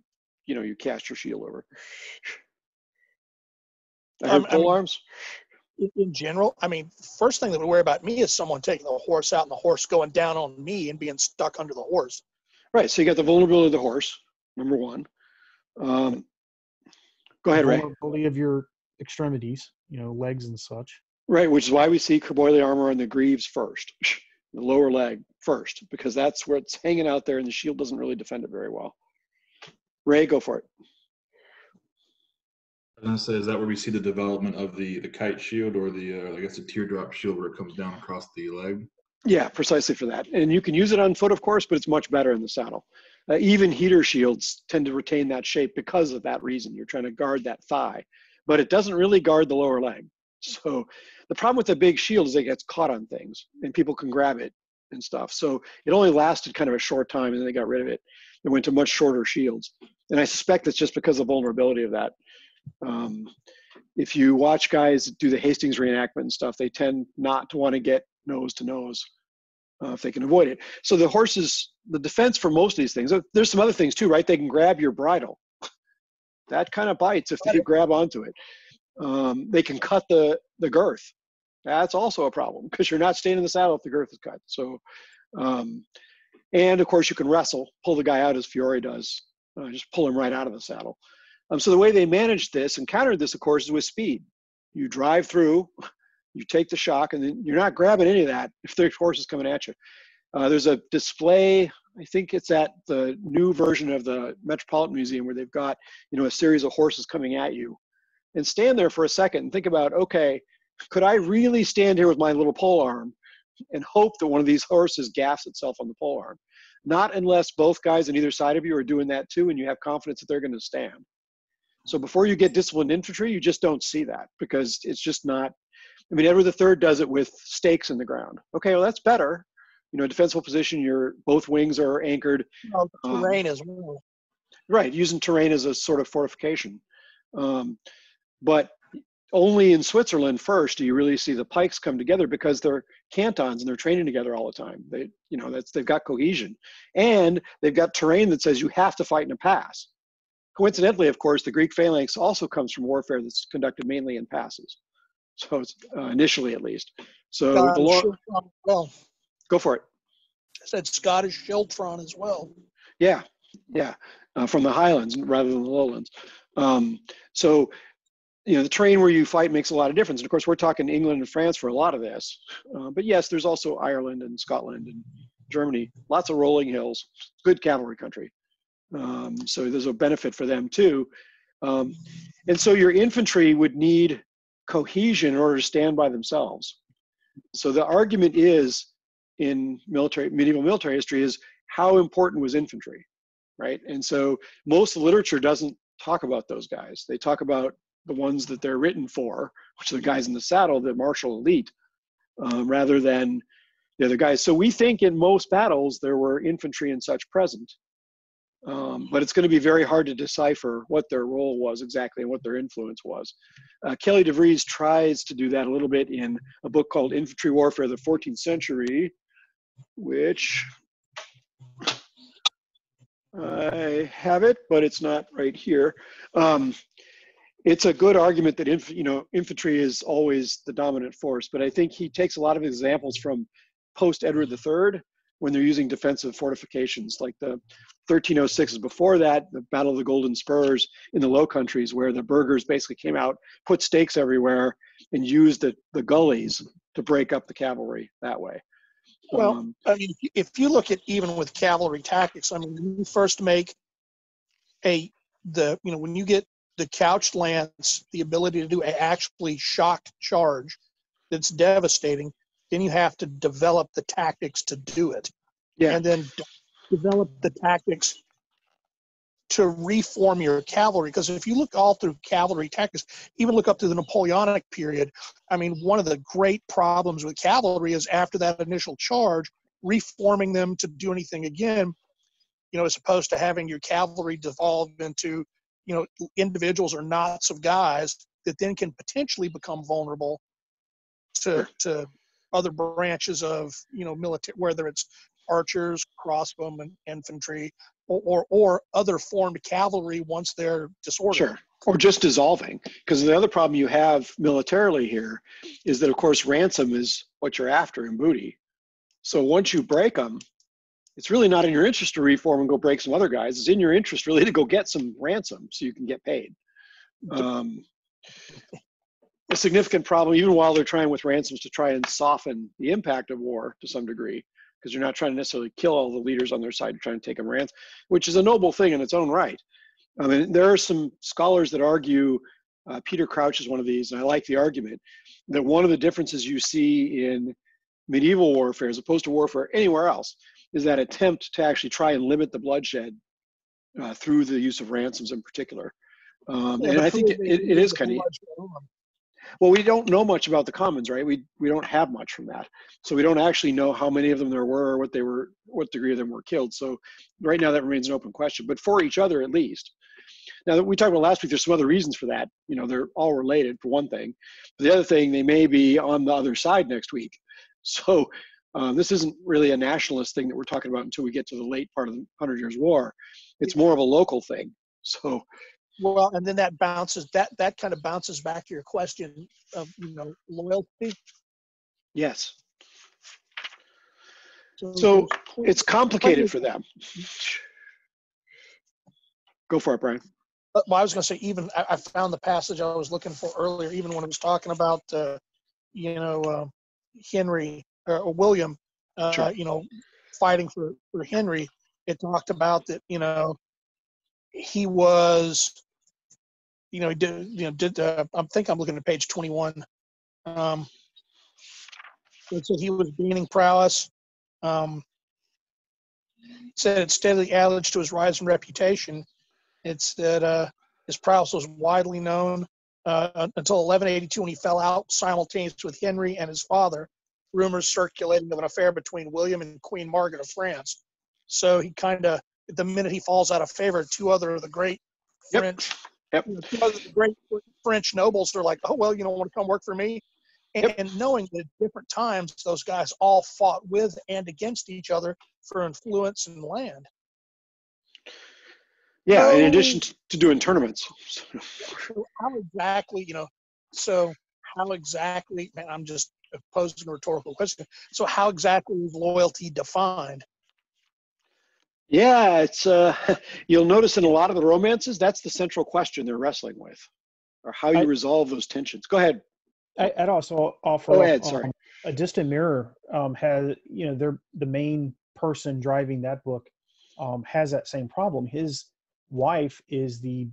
you cast your shield over. I heard pole arms. In general, I mean, first thing that would worry about me is someone taking the horse out and the horse going down on me and being stuck under the horse. Right. So you got the vulnerability of the horse, number one. Go ahead, Ray. Vulnerability of your extremities, legs and such. Right, which is why we see Kerboilie armor on the greaves first, the lower leg first, because that's where it's hanging out there and the shield doesn't really defend it very well. Ray, go for it. I was going to say, is that where we see the development of the kite shield, or the, I guess, the teardrop shield where it comes down across the leg? Yeah, precisely for that. And you can use it on foot, of course, but it's much better in the saddle. Even heater shields tend to retain that shape because of that reason. You're trying to guard that thigh, but it doesn't really guard the lower leg. So the problem with the big shield is it gets caught on things and people can grab it and stuff. So it only lasted kind of a short time and then they got rid of it. They went to much shorter shields. And I suspect it's just because of the vulnerability of that. If you watch guys do the Hastings reenactment and stuff, they tend not to want to get nose to nose if they can avoid it. So the horses, the defense for most of these things, there's some other things too, right? They can grab your bridle. That kind of bites if they grab onto it. They can cut the girth. That's also a problem because you're not staying in the saddle if the girth is cut. So, and of course you can wrestle, pull the guy out as Fiore does, just pull him right out of the saddle. So the way they managed this and countered this, of course, is with speed. You drive through, you take the shock, and then you're not grabbing any of that if the horse is coming at you. There's a display, I think it's at the new version of the Metropolitan Museum where they've got, a series of horses coming at you. And stand there for a second and think about, okay, could I really stand here with my little pole arm and hope that one of these horses gaffs itself on the pole arm? Not unless both guys on either side of you are doing that too and you have confidence that they're going to stand. So before you get disciplined infantry, you just don't see that because it's just not. I mean, Edward III does it with stakes in the ground. Okay, well, that's better. Defensible position, both wings are anchored. Terrain as well. Right, using terrain as a sort of fortification. But only in Switzerland first do you really see the pikes come together because they're cantons and they're training together all the time. They've got cohesion. And they've got terrain that says you have to fight in a pass. Coincidentally, of course, the Greek phalanx also comes from warfare that's conducted mainly in passes. So it's initially, at least. So go for it. I said Scottish Schildtron as well. Yeah, from the Highlands rather than the Lowlands. So the terrain where you fight makes a lot of difference. And of course, we're talking England and France for a lot of this. But yes, there's also Ireland and Scotland and Germany. Lots of rolling hills. Good cavalry country. So there's a benefit for them too. And so your infantry would need cohesion in order to stand by themselves. So the argument is in medieval military history is how important was infantry, right? And so most of the literature doesn't talk about those guys. They talk about the ones that they're written for, which are the guys in the saddle, the martial elite, rather than the other guys. So we think in most battles there were infantry and such present. But it's going to be very hard to decipher what their role was exactly and what their influence was. Kelly DeVries tries to do that a little bit in a book called Infantry Warfare of the 14th Century, which I have it, but it's not right here. It's a good argument that infantry is always the dominant force, but I think he takes a lot of examples from post-Edward III when they're using defensive fortifications, like the 1306s before that, the Battle of the Golden Spurs in the Low Countries, where the burghers basically came out, put stakes everywhere, and used the gullies to break up the cavalry that way. Well, I mean, if you look at even with cavalry tactics, I mean, when you first make when you get the couched lance, the ability to do an actually shocked charge that's devastating, then you have to develop the tactics to do it. Yeah. And then develop the tactics to reform your cavalry. Because if you look all through cavalry tactics, even look up to the Napoleonic period, I mean, one of the great problems with cavalry is after that initial charge, reforming them to do anything again, as opposed to having your cavalry devolve into, individuals or knots of guys that then can potentially become vulnerable to other branches of, military, whether it's archers, crossbowmen, infantry, or other formed cavalry once they're disordered. Sure. Or just dissolving. Because the other problem you have militarily here is that, of course, ransom is what you're after in booty. So once you break them, it's really not in your interest to reform and go break some other guys. It's in your interest really to go get some ransom so you can get paid. A significant problem, even while they're trying with ransoms to try and soften the impact of war to some degree, because you're not trying to necessarily kill all the leaders on their side, you're trying to take them ransom, which is a noble thing in its own right. I mean, there are some scholars that argue, Peter Crouch is one of these, and I like the argument, that one of the differences you see in medieval warfare as opposed to warfare anywhere else is that attempt to actually try and limit the bloodshed through the use of ransoms in particular. And I think it is kind of, well, we don't know much about the commons, right? We don't have much from that. So we don't actually know how many of them there were, or what degree of them were killed. So right now that remains an open question, but for each other at least. Now that we talked about last week, there's some other reasons for that. You know, they're all related for one thing. But the other thing, they may be on the other side next week. So this isn't really a nationalist thing that we're talking about until we get to the late part of the 100 Years' War. It's more of a local thing. So, well, and then that kind of bounces back to your question of, you know, loyalty. Yes. So it's complicated for them. Go for it, Brian. Well, I was going to say, even I found the passage I was looking for earlier, even when it was talking about, Henry or William, Sure. fighting for Henry. It talked about that, he was, he did, I think I'm looking at page 21. It said he was gaining prowess. Said it steadily added to his rise in reputation. It said his prowess was widely known until 1182 when he fell out simultaneously with Henry and his father. Rumors circulating of an affair between William and Queen Margaret of France. So he kind of, the minute he falls out of favor, two other of the great French, two other great French nobles are like, oh, well, want to come work for me? And knowing that at different times, those guys all fought with and against each other for influence and land. Yeah, in addition to doing tournaments. So how exactly, man, I'm just posing a rhetorical question. So how exactly is loyalty defined? Yeah, it's you'll notice in a lot of the romances, that's the central question they're wrestling with, or how you resolve those tensions. Go ahead. I'd also offer a distant mirror has, they're the main person driving that book has that same problem. His wife is the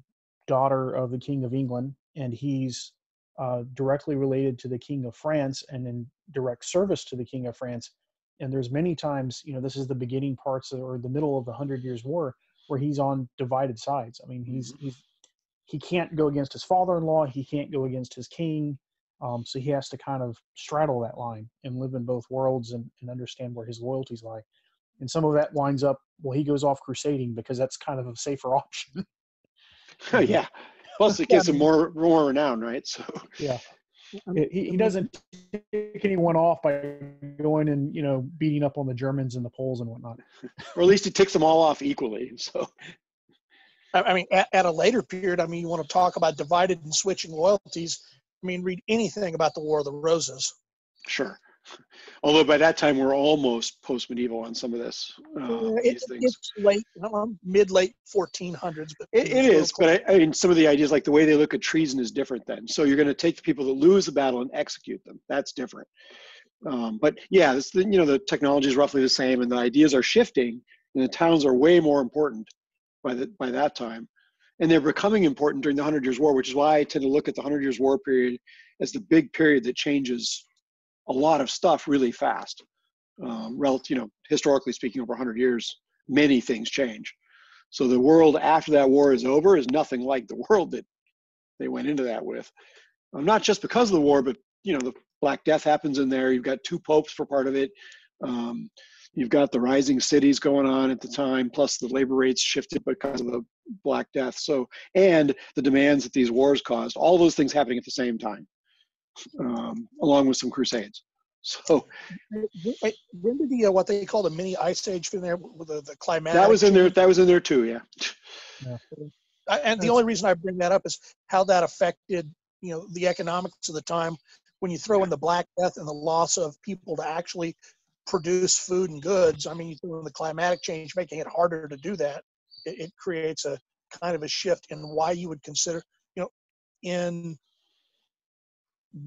daughter of the King of England, and he's directly related to the King of France and in direct service to the King of France. And there's many times, this is the beginning parts or the middle of the 100 Years' War where he's on divided sides. I mean, he can't go against his father-in-law. He can't go against his king. So he has to kind of straddle that line and live in both worlds and understand where his loyalties lie. And some of that winds up, he goes off crusading because that's kind of a safer option. Yeah. Plus it gives him more renown, right? So yeah. He doesn't take anyone off by going and, beating up on the Germans and the Poles and whatnot. Or at least he ticks them all off equally. So, I mean, at a later period, you want to talk about divided and switching loyalties. Read anything about the War of the Roses. Sure. Although by that time we're almost post-medieval on some of this. These things. It's late, mid-late 1400s. But it is, but I mean, some of the ideas, like the way they look at treason is different then. So you're going to take the people that lose the battle and execute them. That's different. But yeah, the technology is roughly the same, and the ideas are shifting, and the towns are way more important by that time. And they're becoming important during the 100 Years' War, which is why I tend to look at the 100 Years' War period as the big period that changes a lot of stuff really fast. Historically speaking, over 100 years, many things change. So the world after that war is over is nothing like the world that they went into that with. Not just because of the war, but the Black Death happens in there. You've got two popes for part of it. You've got the rising cities going on at the time, plus the labor rates shifted because of the Black Death. So, and the demands that these wars caused, all those things happening at the same time, along with some crusades. So Wait, when did the what they call the mini ice age in there with the climatic? that was in there. change? That was in there too. Yeah. And the only reason I bring that up is how that affected, the economics of the time. When you throw in the Black Death and the loss of people to actually produce food and goods, I mean, you throw in the climatic change, making it harder to do that. It creates a kind of a shift in why you would consider, in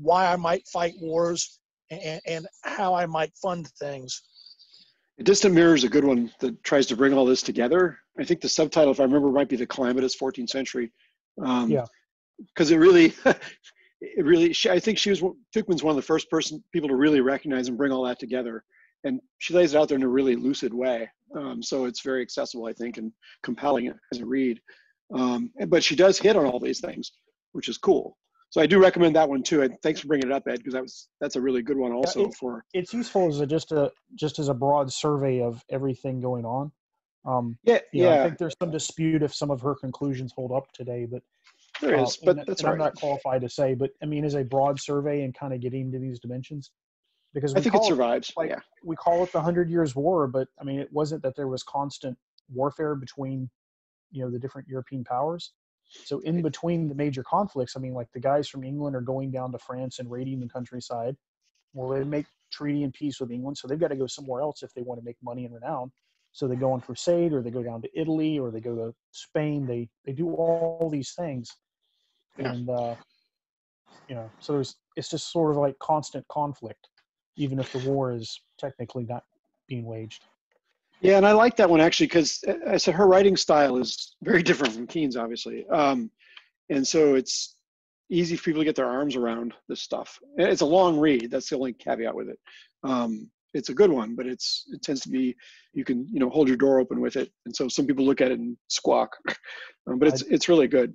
why I might fight wars and how I might fund things. Distant Mirror is a good one that tries to bring all this together. I think the subtitle, if I remember, might be The Calamitous 14th Century. Yeah. Because it really, I think Tuchman's one of the first people to really recognize and bring all that together. And she lays it out there in a really lucid way. So it's very accessible, I think, and compelling as a read. But she does hit on all these things, which is cool. So I do recommend that one too. And thanks for bringing it up, Ed, because that's a really good one also. It's useful as just as a broad survey of everything going on. I think there's some dispute if some of her conclusions hold up today, but there is. But that's right. I'm not qualified to say, but I mean, as a broad survey and kind of getting into these dimensions, because I think it survives. We call it the 100 Years' War, but I mean, it wasn't that there was constant warfare between, the different European powers. So in between the major conflicts, I mean, like the guys from England are going down to France and raiding the countryside. Well, they make treaty and peace with England, so they've got to go somewhere else if they want to make money and renown. So they go on crusade, or they go down to Italy, or they go to Spain. They do all these things, and so it's just sort of like constant conflict, even if the war is technically not being waged. Yeah, and I like that one actually because I said her writing style is very different from Keen's, obviously, and so it's easy for people to get their arms around this stuff. It's a long read. That's the only caveat with it. It's a good one, but it tends to be, you can hold your door open with it, and so some people look at it and squawk, but it's really good.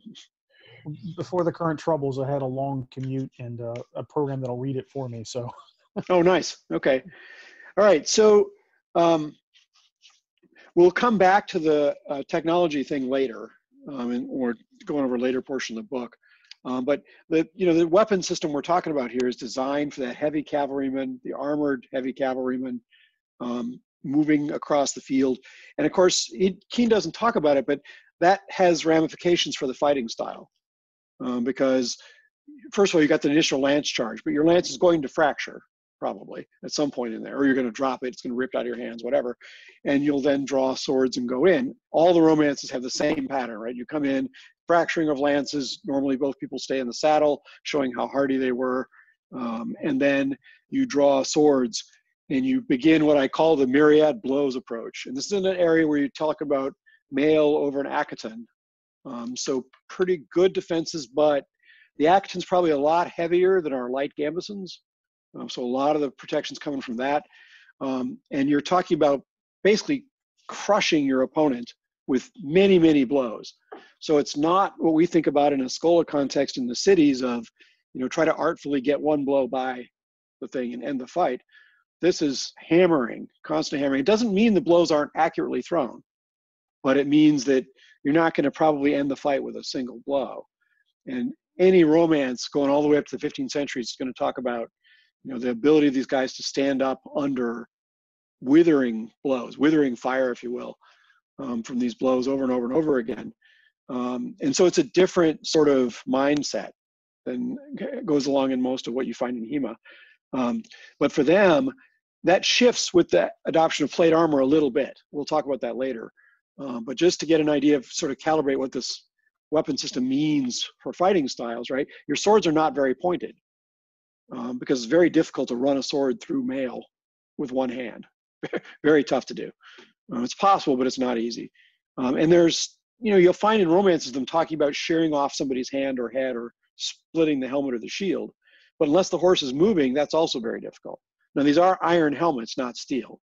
Before the current troubles, I had a long commute and a program that'll read it for me. So. Oh, nice. Okay. All right. So. We'll come back to the technology thing later, or going over a later portion of the book. But the weapon system we're talking about here is designed for the heavy cavalryman, the armored heavy cavalryman, moving across the field. And of course, Keen doesn't talk about it, but that has ramifications for the fighting style, because first of all, you got the initial lance charge, but your lance is going to fracture. Probably at some point in there, or you're going to drop it, it's going to rip out of your hands, whatever, and you'll then draw swords and go in. All the romances have the same pattern, right? You come in, fracturing of lances, normally both people stay in the saddle, showing how hardy they were, and then you draw swords, and you begin what I call the myriad blows approach. And this is in an area where you talk about mail over an Akiton. So pretty good defenses, but the Akiton's probably a lot heavier than our light gambesons. So a lot of the protection's coming from that. And you're talking about basically crushing your opponent with many, many blows. So it's not what we think about in a Schola context in the cities of, try to artfully get one blow by the thing and end the fight. This is hammering, constant hammering. It doesn't mean the blows aren't accurately thrown, but it means that you're not going to probably end the fight with a single blow. And any romance going all the way up to the 15th century is going to talk about the ability of these guys to stand up under withering blows, withering fire, if you will, from these blows over and over and over again. And so it's a different sort of mindset than goes along in most of what you find in HEMA. But for them, that shifts with the adoption of plate armor a little bit. We'll talk about that later. But just to get an idea of sort of calibrate what this weapon system means for fighting styles, right? Your swords are not very pointed. Because it's very difficult to run a sword through mail with one hand. Very tough to do. It's possible, but it's not easy. And there's, you'll find in romances them talking about shearing off somebody's hand or head or splitting the helmet or the shield. But unless the horse is moving, that's also very difficult. Now, these are iron helmets, not steel.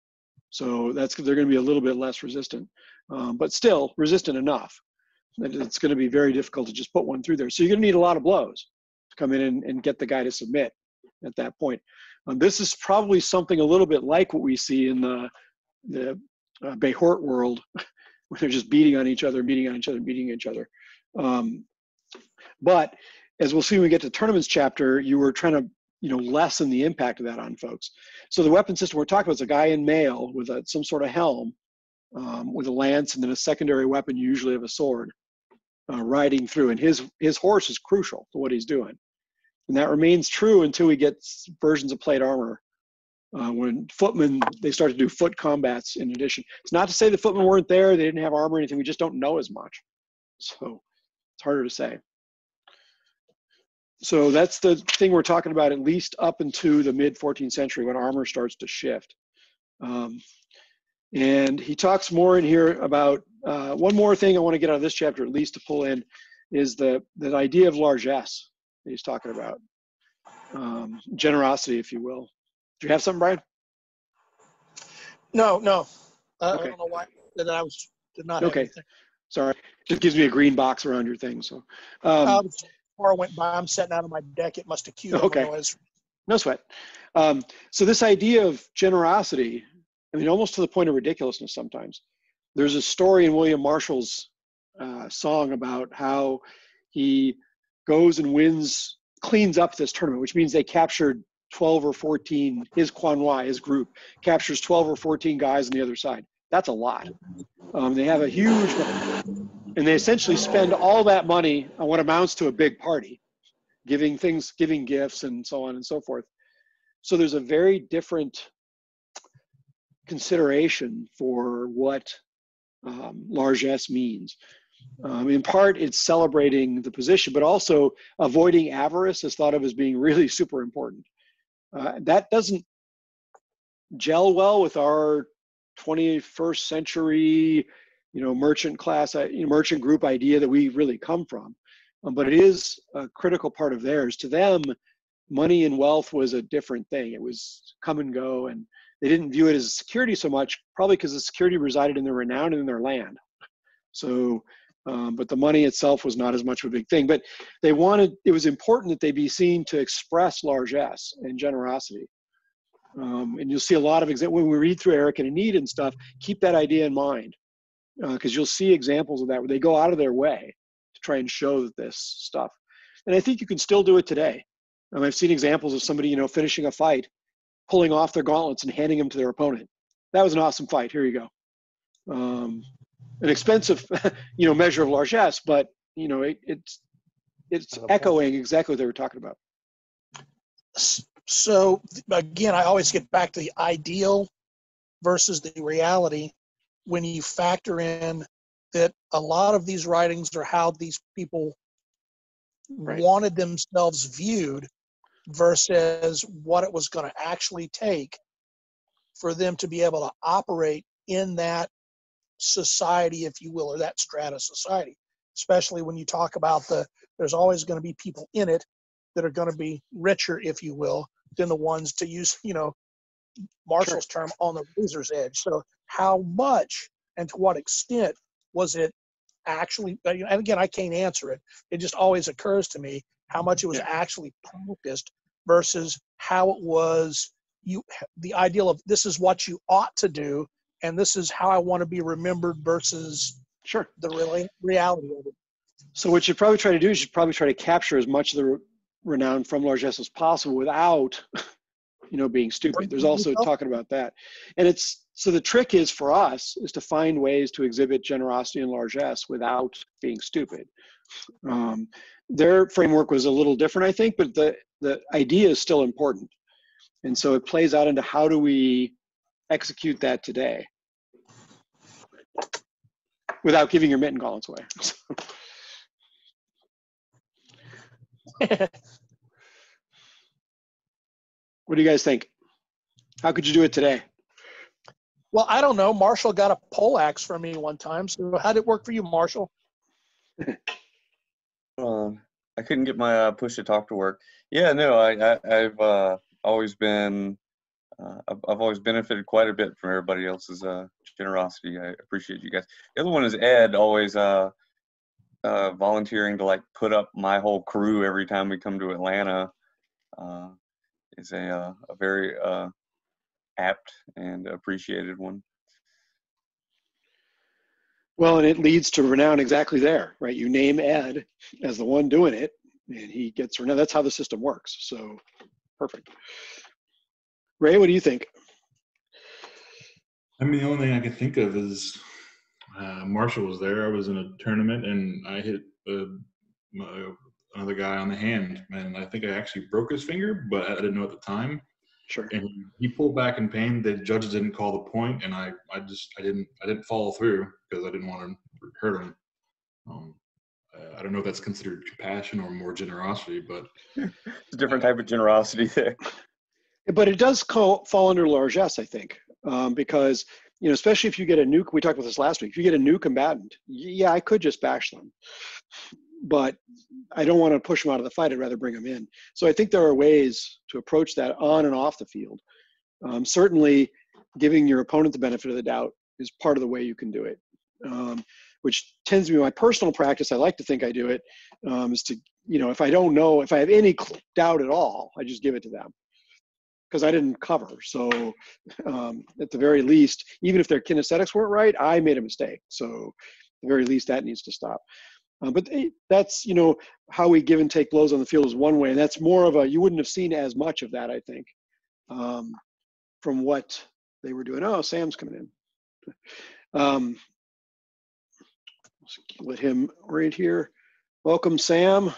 So they're going to be a little bit less resistant, but still resistant enough that it's going to be very difficult to just put one through there. So you're going to need a lot of blows to come in and get the guy to submit at that point. This is probably something a little bit like what we see in the Behort world, where they're just beating on each other. But as we'll see when we get to tournaments chapter, you were trying to, lessen the impact of that on folks. So the weapon system we're talking about is a guy in mail with some sort of helm, with a lance, and then a secondary weapon, usually of a sword, riding through. And his horse is crucial to what he's doing. And that remains true until we get versions of plate armor. When footmen, they start to do foot combats in addition. It's not to say the footmen weren't there, they didn't have armor or anything, we just don't know as much. So it's harder to say. So that's the thing we're talking about, at least up into the mid 14th century when armor starts to shift. And he talks more in here about, one more thing I want to get out of this chapter, at least to pull in, is the idea of largesse that he's talking about. Generosity, if you will. Do you have something, Brian? No. Okay. I don't know why that I did not have Okay. anything. Sorry. Just gives me a green box around your thing. So Before I went by, I'm setting out on my deck. It must have queued okay. up noise. No sweat. So this idea of generosity, I mean, almost to the point of ridiculousness sometimes. There's a story in William Marshall's song about how he goes and cleans up this tournament, which means they captured 12 or 14, his Quanoi, his group, captures 12 or 14 guys on the other side. That's a lot. They have a huge, and they essentially spend all that money on what amounts to a big party, giving gifts and so on and so forth. So there's a very different consideration for what largesse means. In part, it's celebrating the position, but also avoiding avarice is thought of as being really super important. That doesn't gel well with our 21st century, merchant class, merchant group idea that we really come from. But it is a critical part of theirs. To them, money and wealth was a different thing. It was come and go, and they didn't view it as security so much, probably because the security resided in their renown and in their land. So, but the money itself was not as much of a big thing. But it was important that they be seen to express largesse and generosity. And you'll see a lot of examples when we read through Eric and Enid and stuff. Keep that idea in mind, because you'll see examples of that where they go out of their way to try and show that this stuff. And I think you can still do it today. I've seen examples of somebody, finishing a fight, pulling off their gauntlets and handing them to their opponent. That was an awesome fight. Here you go. An expensive, measure of largesse, but it's echoing exactly what they were talking about. So again, I always get back to the ideal versus the reality when you factor in that a lot of these writings are how these people wanted themselves viewed versus what it was going to actually take for them to be able to operate in that society, if you will, or that strata society, especially when you talk about there's always going to be people in it that are going to be richer, if you will, than the ones, to use, Marshall's term, on the razor's edge. So how much and to what extent was it actually, and again, I can't answer it. It just always occurs to me how much it was actually practiced versus how it was the ideal of this is what you ought to do and this is how I want to be remembered versus the reality of it. So what you'd probably try to do is you'd probably try to capture as much of the renown from largesse as possible without, being stupid. There's also talking about that. And so the trick is for us is to find ways to exhibit generosity and largesse without being stupid. Their framework was a little different, I think, but the idea is still important. And so it plays out into how do we execute that today without giving your mitten gauntlets away. What do you guys think? How could you do it today? Well, I don't know. Marshall got a poleaxe from me one time. So how did it work for you, Marshall? I couldn't get my push to talk to work. Yeah, no, I've always been, I've always benefited quite a bit from everybody else's generosity. I appreciate you guys. The other one is Ed, always volunteering to put up my whole crew every time we come to Atlanta. Is a very apt and appreciated one. Well, and it leads to renown exactly there, right? You name Ed as the one doing it, and he gets renown. That's how the system works. So Perfect. Ray, what do you think? I mean, the only thing I can think of is Marshall was there. I was in a tournament and I hit another guy on the hand, and I think I actually broke his finger, but I didn't know at the time. Sure. And he pulled back in pain. The judges didn't call the point, and I didn't follow through because I didn't want to hurt him. I don't know if that's considered compassion or more generosity, but it's a different type of generosity there. But it does fall under largesse, I think, because, you know, especially if you get a new, we talked about this last week, if you get a new combatant, yeah, I could just bash them, but I don't want to push them out of the fight. I'd rather bring them in. So I think there are ways to approach that on and off the field. Certainly giving your opponent the benefit of the doubt is part of the way you can do it, which tends to be my personal practice. I like to think I do it, is to, you know, if I don't know, if I have any doubt at all, I just give it to them. Because I didn't cover. So at the very least, even if their kinesthetics weren't right, I made a mistake. So at the very least, that needs to stop. But that's, you know, how we give and take blows on the field is one way. And that's more of a, you wouldn't have seen as much of that, I think, from what they were doing. Oh, Sam's coming in. Let him right here. Welcome, Sam.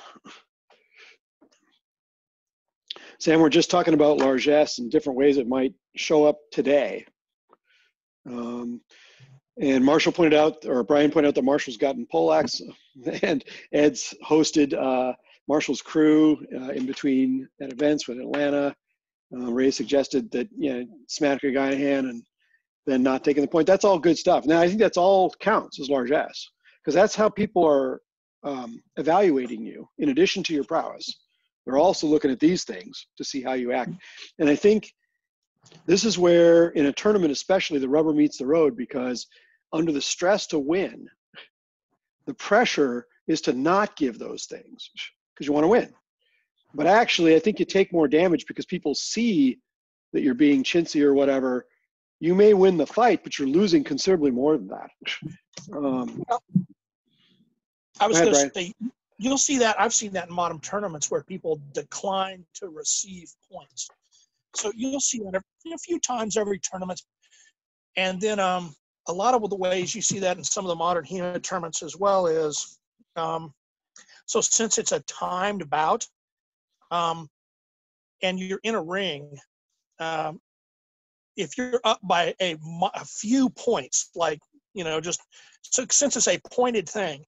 Sam, we're just talking about largesse and different ways it might show up today. And Marshall pointed out, or Brian pointed out, that Marshall's gotten poleaxe, and Ed's hosted Marshall's crew in between at events with Atlanta. Ray suggested that, you know, smack a guy in the hand and then not taking the point. That's all good stuff. Now, I think that's all counts as largesse, because that's how people are evaluating you in addition to your prowess. They're also looking at these things to see how you act. And I think this is where, in a tournament especially, the rubber meets the road, because under the stress to win, the pressure is to not give those things because you want to win. But actually, I think you take more damage because people see that you're being chintzy or whatever. You may win the fight, but you're losing considerably more than that. I was going to say, you'll see that. I've seen that in modern tournaments where people decline to receive points. So you'll see that a few times every tournament. And then a lot of the ways you see that in some of the modern HEMA tournaments as well is, so since it's a timed bout and you're in a ring, if you're up by a few points, like, you know, just so since it's a pointed thing,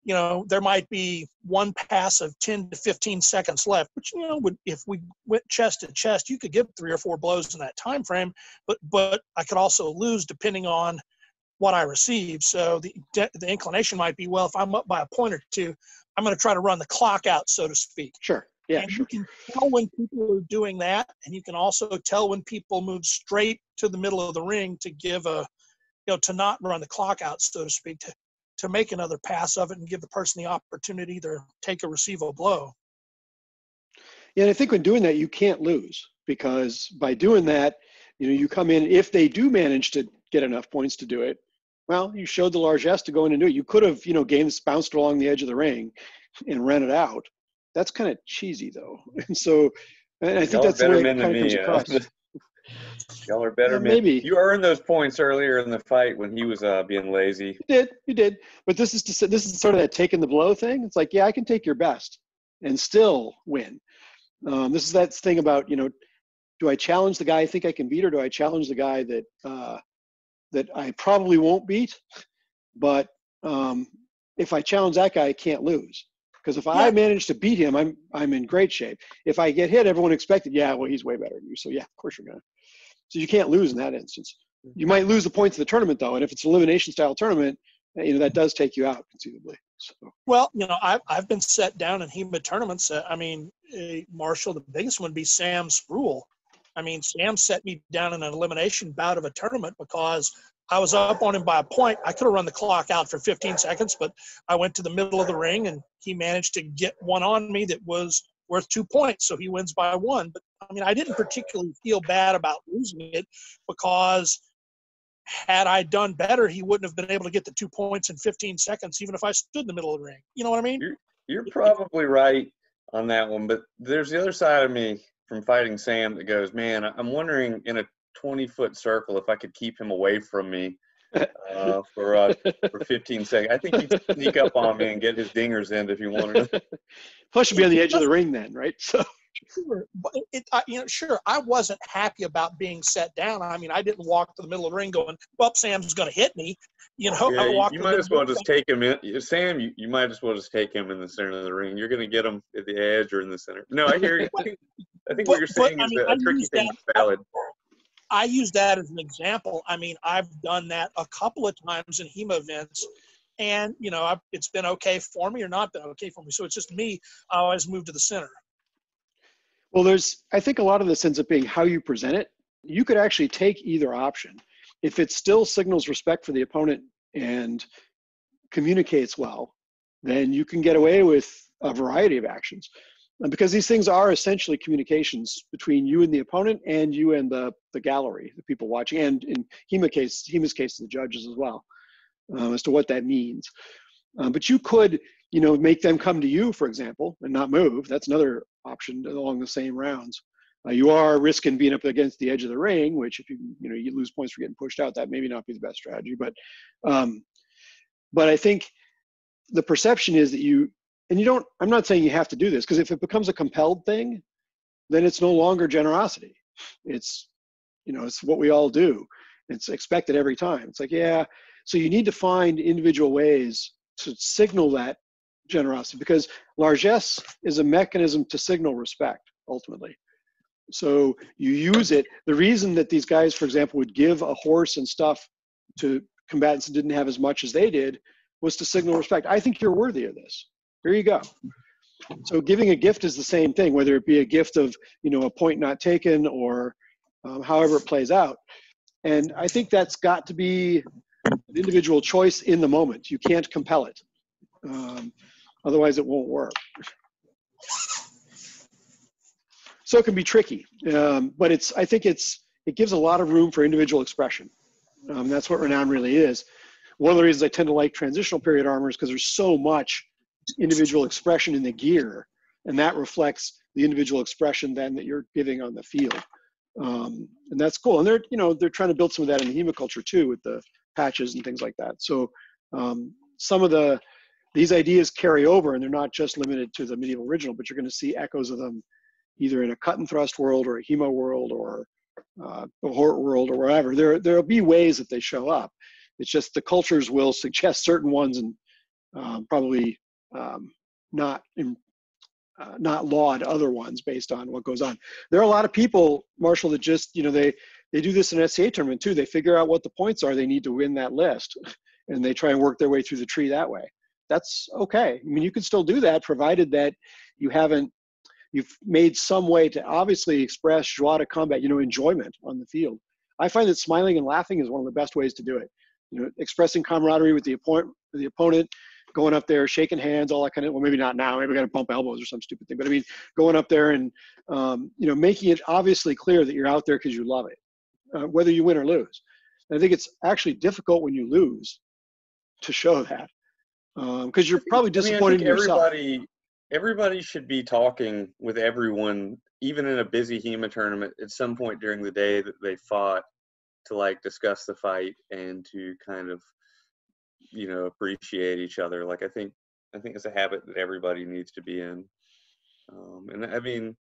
you know, there might be one pass of 10 to 15 seconds left, which, you know, if we went chest to chest, you could give 3 or 4 blows in that time frame, but I could also lose depending on what I receive. So the inclination might be, well, if I'm up by a point or two, I'm going to try to run the clock out, so to speak. Sure. Yeah, and sure. You can tell when people are doing that, and you can also tell when people move straight to the middle of the ring to give a, you know, to not run the clock out, so to speak, to make another pass of it and give the person the opportunity to take or receive a blow. Yeah, and I think when doing that, you can't lose, because by doing that, you know, you come in, if they do manage to get enough points to do it, well, you showed the largesse to go in and do it. You could have, you know, games bounced along the edge of the ring and ran it out. That's kind of cheesy, though. And so, and I think that's the way it kind of comes across. Y'all are better men. Maybe. You earned those points earlier in the fight when he was being lazy. You did. But this is sort of that taking the blow thing. It's like, yeah, I can take your best and still win. This is that thing about, you know, do I challenge the guy I think I can beat, or do I challenge the guy that that I probably won't beat? But if I challenge that guy, I can't lose. Because if I manage to beat him, I'm in great shape. If I get hit, everyone expected, yeah, well, he's way better than you. So yeah, of course you're gonna. So you can't lose in that instance. You might lose the points of the tournament though, and if it's an elimination style tournament, you know, that does take you out conceivably. So. Well, you know, I've been set down in HEMA tournaments. I mean, Marshall, the biggest one would be Sam Spruill. I mean, Sam set me down in an elimination bout of a tournament because I was up on him by a point. I could have run the clock out for 15 seconds, but I went to the middle of the ring and he managed to get one on me that was worth 2 points. So he wins by 1. But I mean, I didn't particularly feel bad about losing it, because had I done better, he wouldn't have been able to get the 2 points in 15 seconds, even if I stood in the middle of the ring. You know what I mean? You're probably right on that one, but there's the other side of me from fighting Sam that goes, man, I'm wondering in a 20-foot circle if I could keep him away from me for 15 seconds. I think he'd sneak up on me and get his dingers in if he wanted to. Plus, you'd be on the edge of the ring then, right? So. Sure, but sure, I wasn't happy about being set down. I mean, I didn't walk to the middle of the ring going, well, Sam's going to hit me. Yeah, I walked you might as well just take him in. Sam, you might as well just take him in the center of the ring. You're going to get him at the edge or in the center. No, I hear you. I think what you're saying is a tricky thing that's valid. I use that as an example. I mean, I've done that a couple of times in HEMA events, and, it's been okay for me or not been okay for me. So it's just me. I always move to the center. Well, I think a lot of this ends up being how you present it. You could actually take either option. If it still signals respect for the opponent and communicates well, then you can get away with a variety of actions. Because these things are essentially communications between you and the opponent and you and the gallery, the people watching, and in HEMA's case, the judges as well, as to what that means. But you could, make them come to you, for example, and not move. That's another option along the same rounds. You are risking being up against the edge of the ring, which if you lose points for getting pushed out, that maybe not be the best strategy. But I think the perception is that I'm not saying you have to do this, because if it becomes a compelled thing, then it's no longer generosity. It's what we all do. It's expected every time. It's like, yeah. So you need to find individual ways to signal that generosity, because largesse is a mechanism to signal respect ultimately. So you use it. The reason that these guys, for example, would give a horse and stuff to combatants that didn't have as much as they did was to signal respect. I think you're worthy of this. Here you go. So giving a gift is the same thing, whether it be a gift of, a point not taken or however it plays out. And I think that's got to be an individual choice in the moment. You can't compel it. Otherwise it won't work. So it can be tricky, but I think it gives a lot of room for individual expression. That's what Renown really is. One of the reasons I tend to like transitional period armor is because there's so much individual expression in the gear, and that reflects the individual expression then that you're giving on the field. And that's cool. And they're trying to build some of that in the HEMA culture too, with the patches and things like that. So some of these ideas carry over, and they're not just limited to the medieval original, but you're going to see echoes of them either in a cut and thrust world or a HEMA world or a Hort world or wherever. There'll be ways that they show up. It's just the cultures will suggest certain ones and probably not laud other ones based on what goes on. There are a lot of people, Marshall, that just, they do this in an SCA tournament too. They figure out what the points are they need to win that list, and they try and work their way through the tree that way. That's okay. I mean, you can still do that, provided that you've made some way to obviously express joie de combat, enjoyment on the field. I find that smiling and laughing is one of the best ways to do it. Expressing camaraderie with the opponent, going up there, shaking hands, all that kind of, well, maybe not now, maybe we got to bump elbows or some stupid thing, but I mean, going up there and, making it obviously clear that you're out there because you love it, whether you win or lose. And I think it's actually difficult when you lose to show that, because you're probably disappointed in yourself. Everybody should be talking with everyone, even in a busy HEMA tournament, at some point during the day that they fought, to discuss the fight and to kind of, appreciate each other. I think it's a habit that everybody needs to be in. And I mean,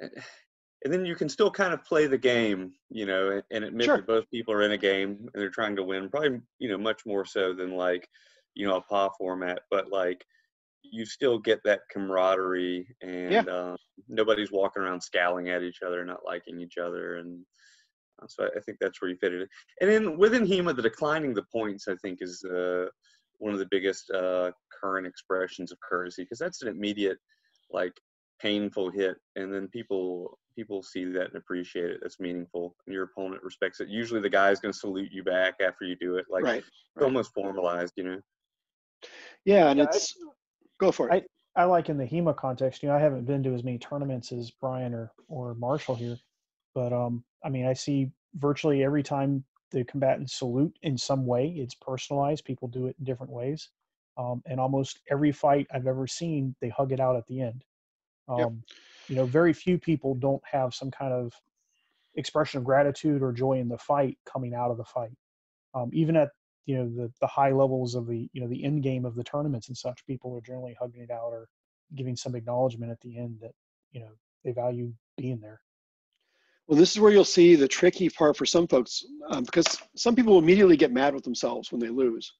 and then you can still kind of play the game, and admit Sure. that both people are in a game and they're trying to win, probably, much more so than a PA format, but you still get that camaraderie, and nobody's walking around scowling at each other, not liking each other. And so I think that's where you fit it. And then within HEMA, the declining the points, I think, is one of the biggest current expressions of courtesy, because that's an immediate, painful hit. And then people see that and appreciate it. That's meaningful. And your opponent respects it. Usually the guy's going to salute you back after you do it. Right. It's almost formalized, Yeah, and it's... Go for it. I like in the HEMA context, I haven't been to as many tournaments as Brian or Marshall here, but I mean, I see virtually every time the combatants salute in some way. It's personalized. People do it in different ways. And almost every fight I've ever seen, they hug it out at the end. Yep. very few people don't have some kind of expression of gratitude or joy in the fight coming out of the fight. Even at the high levels of the the end game of the tournaments and such, people are generally hugging it out or giving some acknowledgement at the end that they value being there. Well, this is where you'll see the tricky part for some folks, because some people immediately get mad with themselves when they lose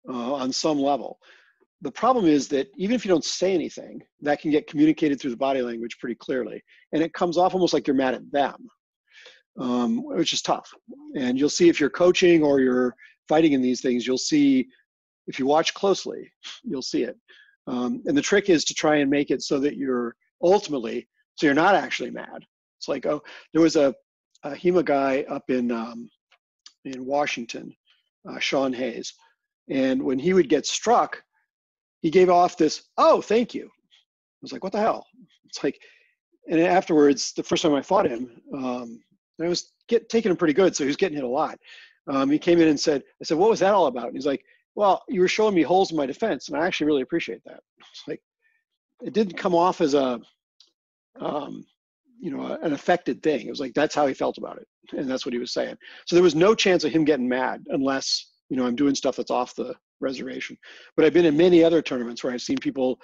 on some level. The problem is that even if you don't say anything, that can get communicated through the body language pretty clearly, and it comes off almost like you're mad at them, which is tough. And you'll see if you're coaching or you're fighting in these things, you'll see, if you watch closely, you'll see it. And the trick is to try and make it so that you're ultimately, so you're not actually mad. It's like, oh, there was a HEMA guy up in Washington, Sean Hayes, and when he would get struck, he gave off this, oh, thank you. I was like, what the hell? It's like, and afterwards, the first time I fought him, I was taking him pretty good, so he was getting hit a lot. He came in and said, I said, what was that all about? And he's like, well, you were showing me holes in my defense, and I actually really appreciate that. It's like, it didn't come off as a, an affected thing. It was like, that's how he felt about it. And that's what he was saying. So there was no chance of him getting mad unless, I'm doing stuff that's off the reservation. But I've been in many other tournaments where I've seen people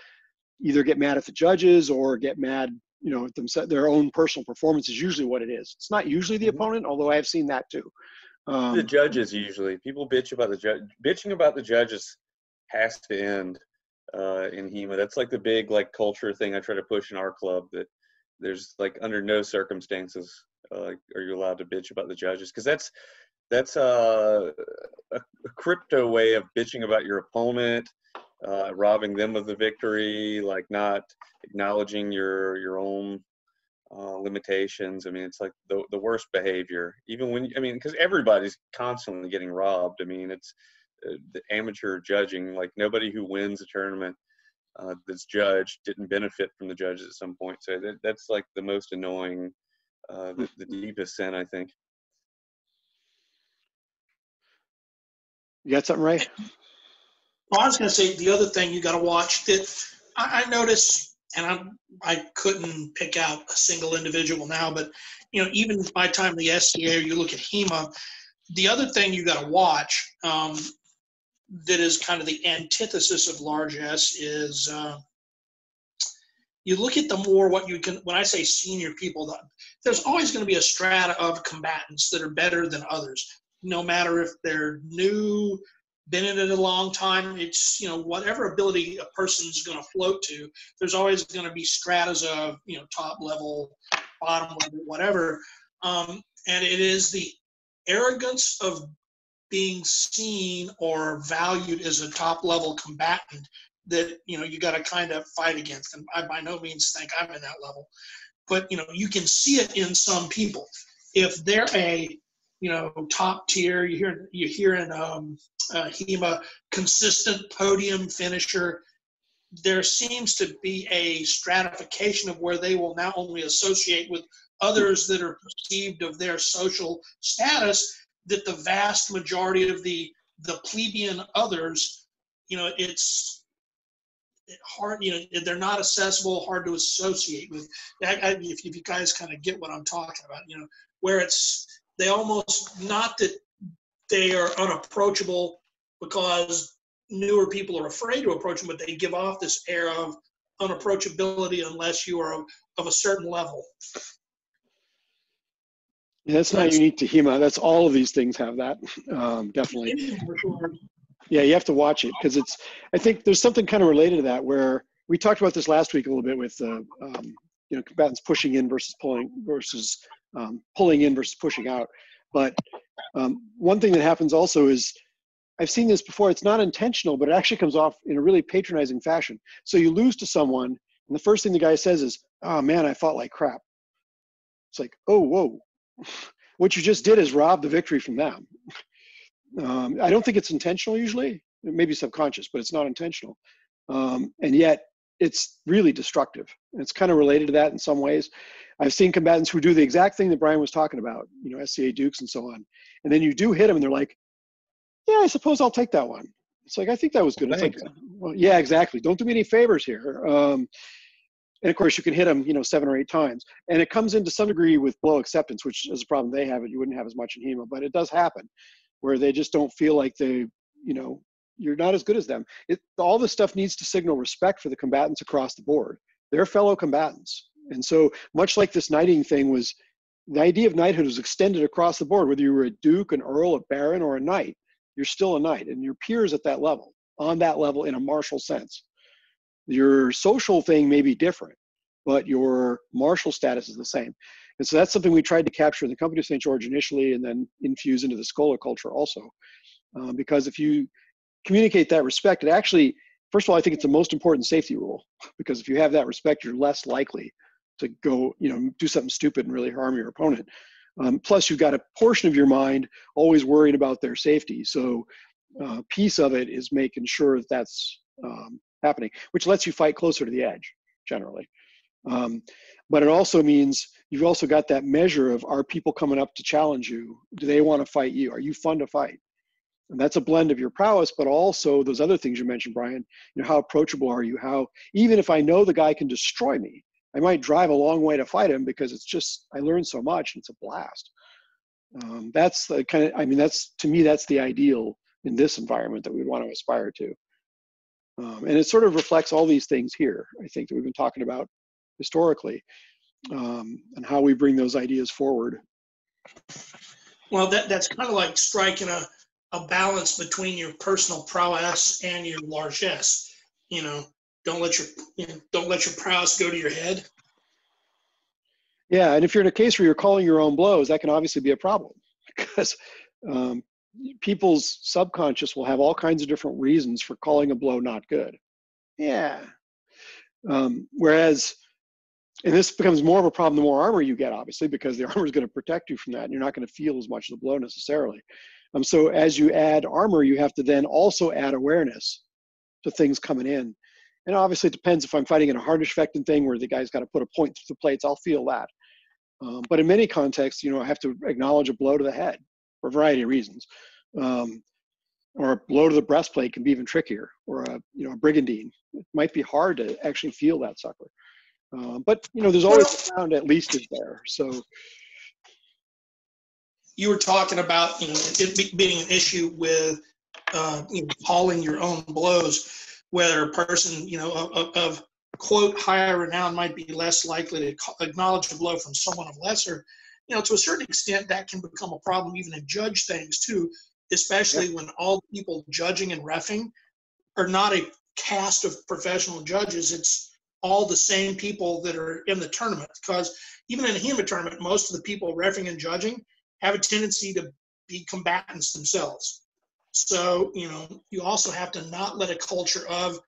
either get mad at the judges or get mad, at themselves. Their own personal performance is usually what it is. It's not usually the opponent, although I have seen that too. The judges usually. People bitch about the judge. Bitching about the judges has to end in HEMA. That's like the big culture thing I try to push in our club, that there's under no circumstances are you allowed to bitch about the judges, because that's a crypto way of bitching about your opponent, robbing them of the victory, not acknowledging your own limitations. I mean, it's like the worst behavior, even when, because everybody's constantly getting robbed. I mean, it's the amateur judging, nobody who wins a tournament that's judged didn't benefit from the judges at some point. So that's the most annoying, the deepest sin, I think. You got something, Ray? Well, I was going to say the other thing you got to watch that I noticed, and I couldn't pick out a single individual now, but even by the time the SCA, you look at HEMA, the other thing you got to watch that is kind of the antithesis of largesse is you look at the more what you can, when I say senior people, there's always going to be a strata of combatants that are better than others, no matter if they're new, been in it a long time. It's, whatever ability a person's going to float to, there's always going to be stratas of, top level, bottom level, whatever. And it is the arrogance of being seen or valued as a top level combatant that, you got to kind of fight against. And I by no means think I'm in that level, but, you can see it in some people. If they're a, top tier, you hear in HEMA, consistent podium finisher, there seems to be a stratification of where they will not only associate with others that are perceived of their social status, that the vast majority of the plebeian others, it's hard, they're not accessible, hard to associate with. If you guys kind of get what I'm talking about, where they almost, not that they are unapproachable because newer people are afraid to approach them, but they give off this air of unapproachability unless you are of a certain level. Yeah, that's not unique to HEMA. That's all of these things have that, definitely. Yeah, you have to watch it because I think there's something kind of related to that where we talked about this last week a little bit with combatants pushing in versus pulling versus pulling in versus pushing out. But one thing that happens also is, I've seen this before, it's not intentional, but it actually comes off in a really patronizing fashion. So you lose to someone, and the first thing the guy says is, oh man, I fought like crap. It's like, oh, whoa. What you just did is rob the victory from them. I don't think it's intentional usually. It may be subconscious, but it's not intentional. And yet it's really destructive. And it's kind of related to that in some ways. I've seen combatants who do the exact thing that Brian was talking about, SCA Dukes and so on. And then you do hit them and they're like, yeah, I suppose I'll take that one. It's like, I think that was good. It's like, well, yeah, exactly. Don't do me any favors here. And of course, you can hit them, 7 or 8 times. And it comes into some degree with blow acceptance, which is a problem they have. You wouldn't have as much in HEMA, but it does happen where they just don't feel like you're not as good as them. All this stuff needs to signal respect for the combatants across the board. They're fellow combatants. And so much like this knighting thing was, the idea of knighthood was extended across the board, whether you were a duke, an earl, a baron, or a knight, you're still a knight, and your peers at that level, on that level in a martial sense. Your social thing may be different, but your martial status is the same. And so that's something we tried to capture in the Company of St. George initially, and then infuse into the Schola culture also. Because if you communicate that respect, it actually, first of all, I think it's the most important safety rule, because if you have that respect, you're less likely to go, do something stupid and really harm your opponent. Plus, you've got a portion of your mind always worried about their safety. So a piece of it is making sure that that's happening, which lets you fight closer to the edge, generally. But it also means you've also got that measure of, are people coming up to challenge you? Do they want to fight you? Are you fun to fight? And that's a blend of your prowess, but also those other things you mentioned, Brian. How approachable are you? How, even if I know the guy can destroy me, I might drive a long way to fight him because it's just, I learned so much and it's a blast. That's the kind of, that's, to me, that's the ideal in this environment that we want to aspire to. And it sort of reflects all these things here, I think, that we've been talking about historically, and how we bring those ideas forward. Well, that's kind of like striking a balance between your personal prowess and your largesse. Don't let your prowess go to your head. Yeah, and if you're in a case where you're calling your own blows, that can obviously be a problem, because people's subconscious will have all kinds of different reasons for calling a blow not good. Yeah. Whereas, and this becomes more of a problem the more armor you get, obviously, because the armor is going to protect you from that, and you're not going to feel as much of the blow necessarily. So as you add armor, you have to then also add awareness to things coming in. And obviously it depends. If I'm fighting in a hardish fecting thing where the guy's got to put a point through the plates, I'll feel that. But in many contexts, I have to acknowledge a blow to the head for a variety of reasons. Or a blow to the breastplate can be even trickier, or a brigandine. It might be hard to actually feel that sucker. But there's always a sound at least is there. So you were talking about it being an issue with calling your own blows, whether a person of quote higher renown might be less likely to acknowledge a blow from someone of lesser. To a certain extent, that can become a problem even in judge things too, especially when all people judging and reffing are not a cast of professional judges. It's all the same people that are in the tournament, because even in a HEMA tournament, most of the people reffing and judging have a tendency to be combatants themselves. So, you also have to not let a culture of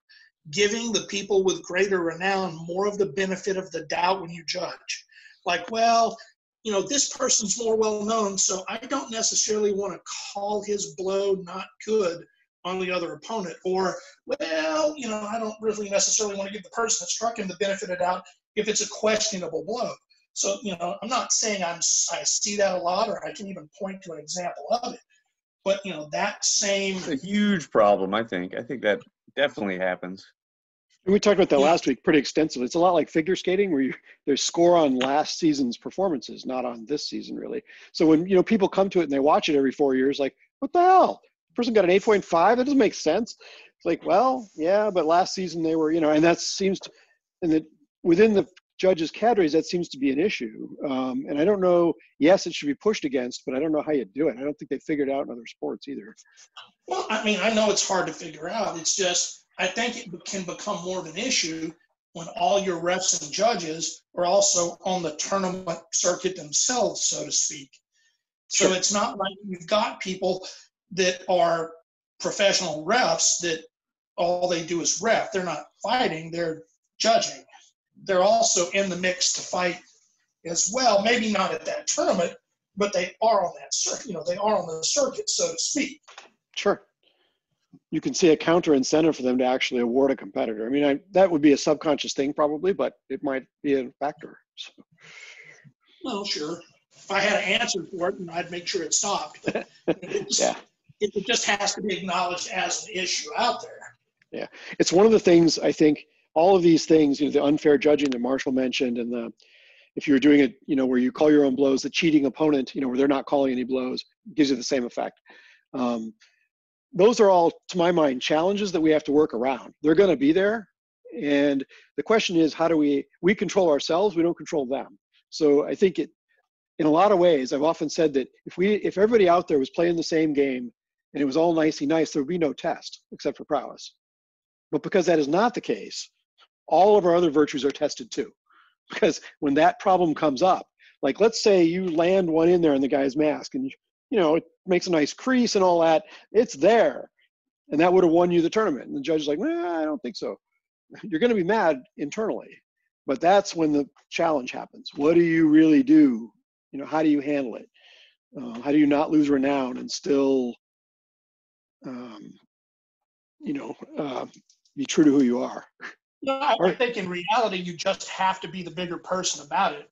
giving the people with greater renown more of the benefit of the doubt when you judge. Like, well, this person's more well-known, so I don't necessarily want to call his blow not good on the other opponent. Or, well, I don't really necessarily want to give the person that struck him the benefit of doubt if it's a questionable blow. So, I'm not saying I see that a lot, or I can even point to an example of it. But, that same... It's a huge problem, I think. I think that definitely happens. And we talked about that last week pretty extensively. It's a lot like figure skating, where there's score on last season's performances, not on this season, really. So when, people come to it and they watch it every 4 years, like, what the hell? The person got an 8.5? That doesn't make sense. It's like, well, yeah, but last season they were, and that seems to, and within the judges' cadres, that seems to be an issue. And I don't know, yes, it should be pushed against, but I don't know how you do it. I don't think they figured it out in other sports either. Well, I know it's hard to figure out. It's just, I think it can become more of an issue when all your refs and judges are also on the tournament circuit themselves, so to speak. So Sure. It's not like you've got people that are professional refs that all they do is ref. They're not fighting, they're judging. They're also in the mix to fight as well. Maybe not at that tournament, but they are on that circuit. They are on the circuit, so to speak. Sure. You can see a counter incentive for them to actually award a competitor. That would be a subconscious thing probably, but it might be a factor. So. Well, sure. If I had an answer for it, I'd make sure it stopped. But Yeah. It just has to be acknowledged as an issue out there. Yeah. It's one of the things I think all of these things, the unfair judging that Marshall mentioned, and if you're doing it, where you call your own blows, the cheating opponent, where they're not calling any blows, gives you the same effect. Those are all, to my mind, challenges that we have to work around. They're going to be there. And the question is, how do we control ourselves? We don't control them. So I think in a lot of ways, I've often said that if everybody out there was playing the same game and it was all nicey nice, there would be no test except for prowess. But because that is not the case, all of our other virtues are tested too. Because when that problem comes up, like let's say you land one in there in the guy's mask and it makes a nice crease and all that, it's there. And that would have won you the tournament. And the judge is like, well, I don't think so. You're going to be mad internally. But that's when the challenge happens. What do you really do? How do you handle it? How do you not lose renown and still, be true to who you are? I think in reality, you just have to be the bigger person about it,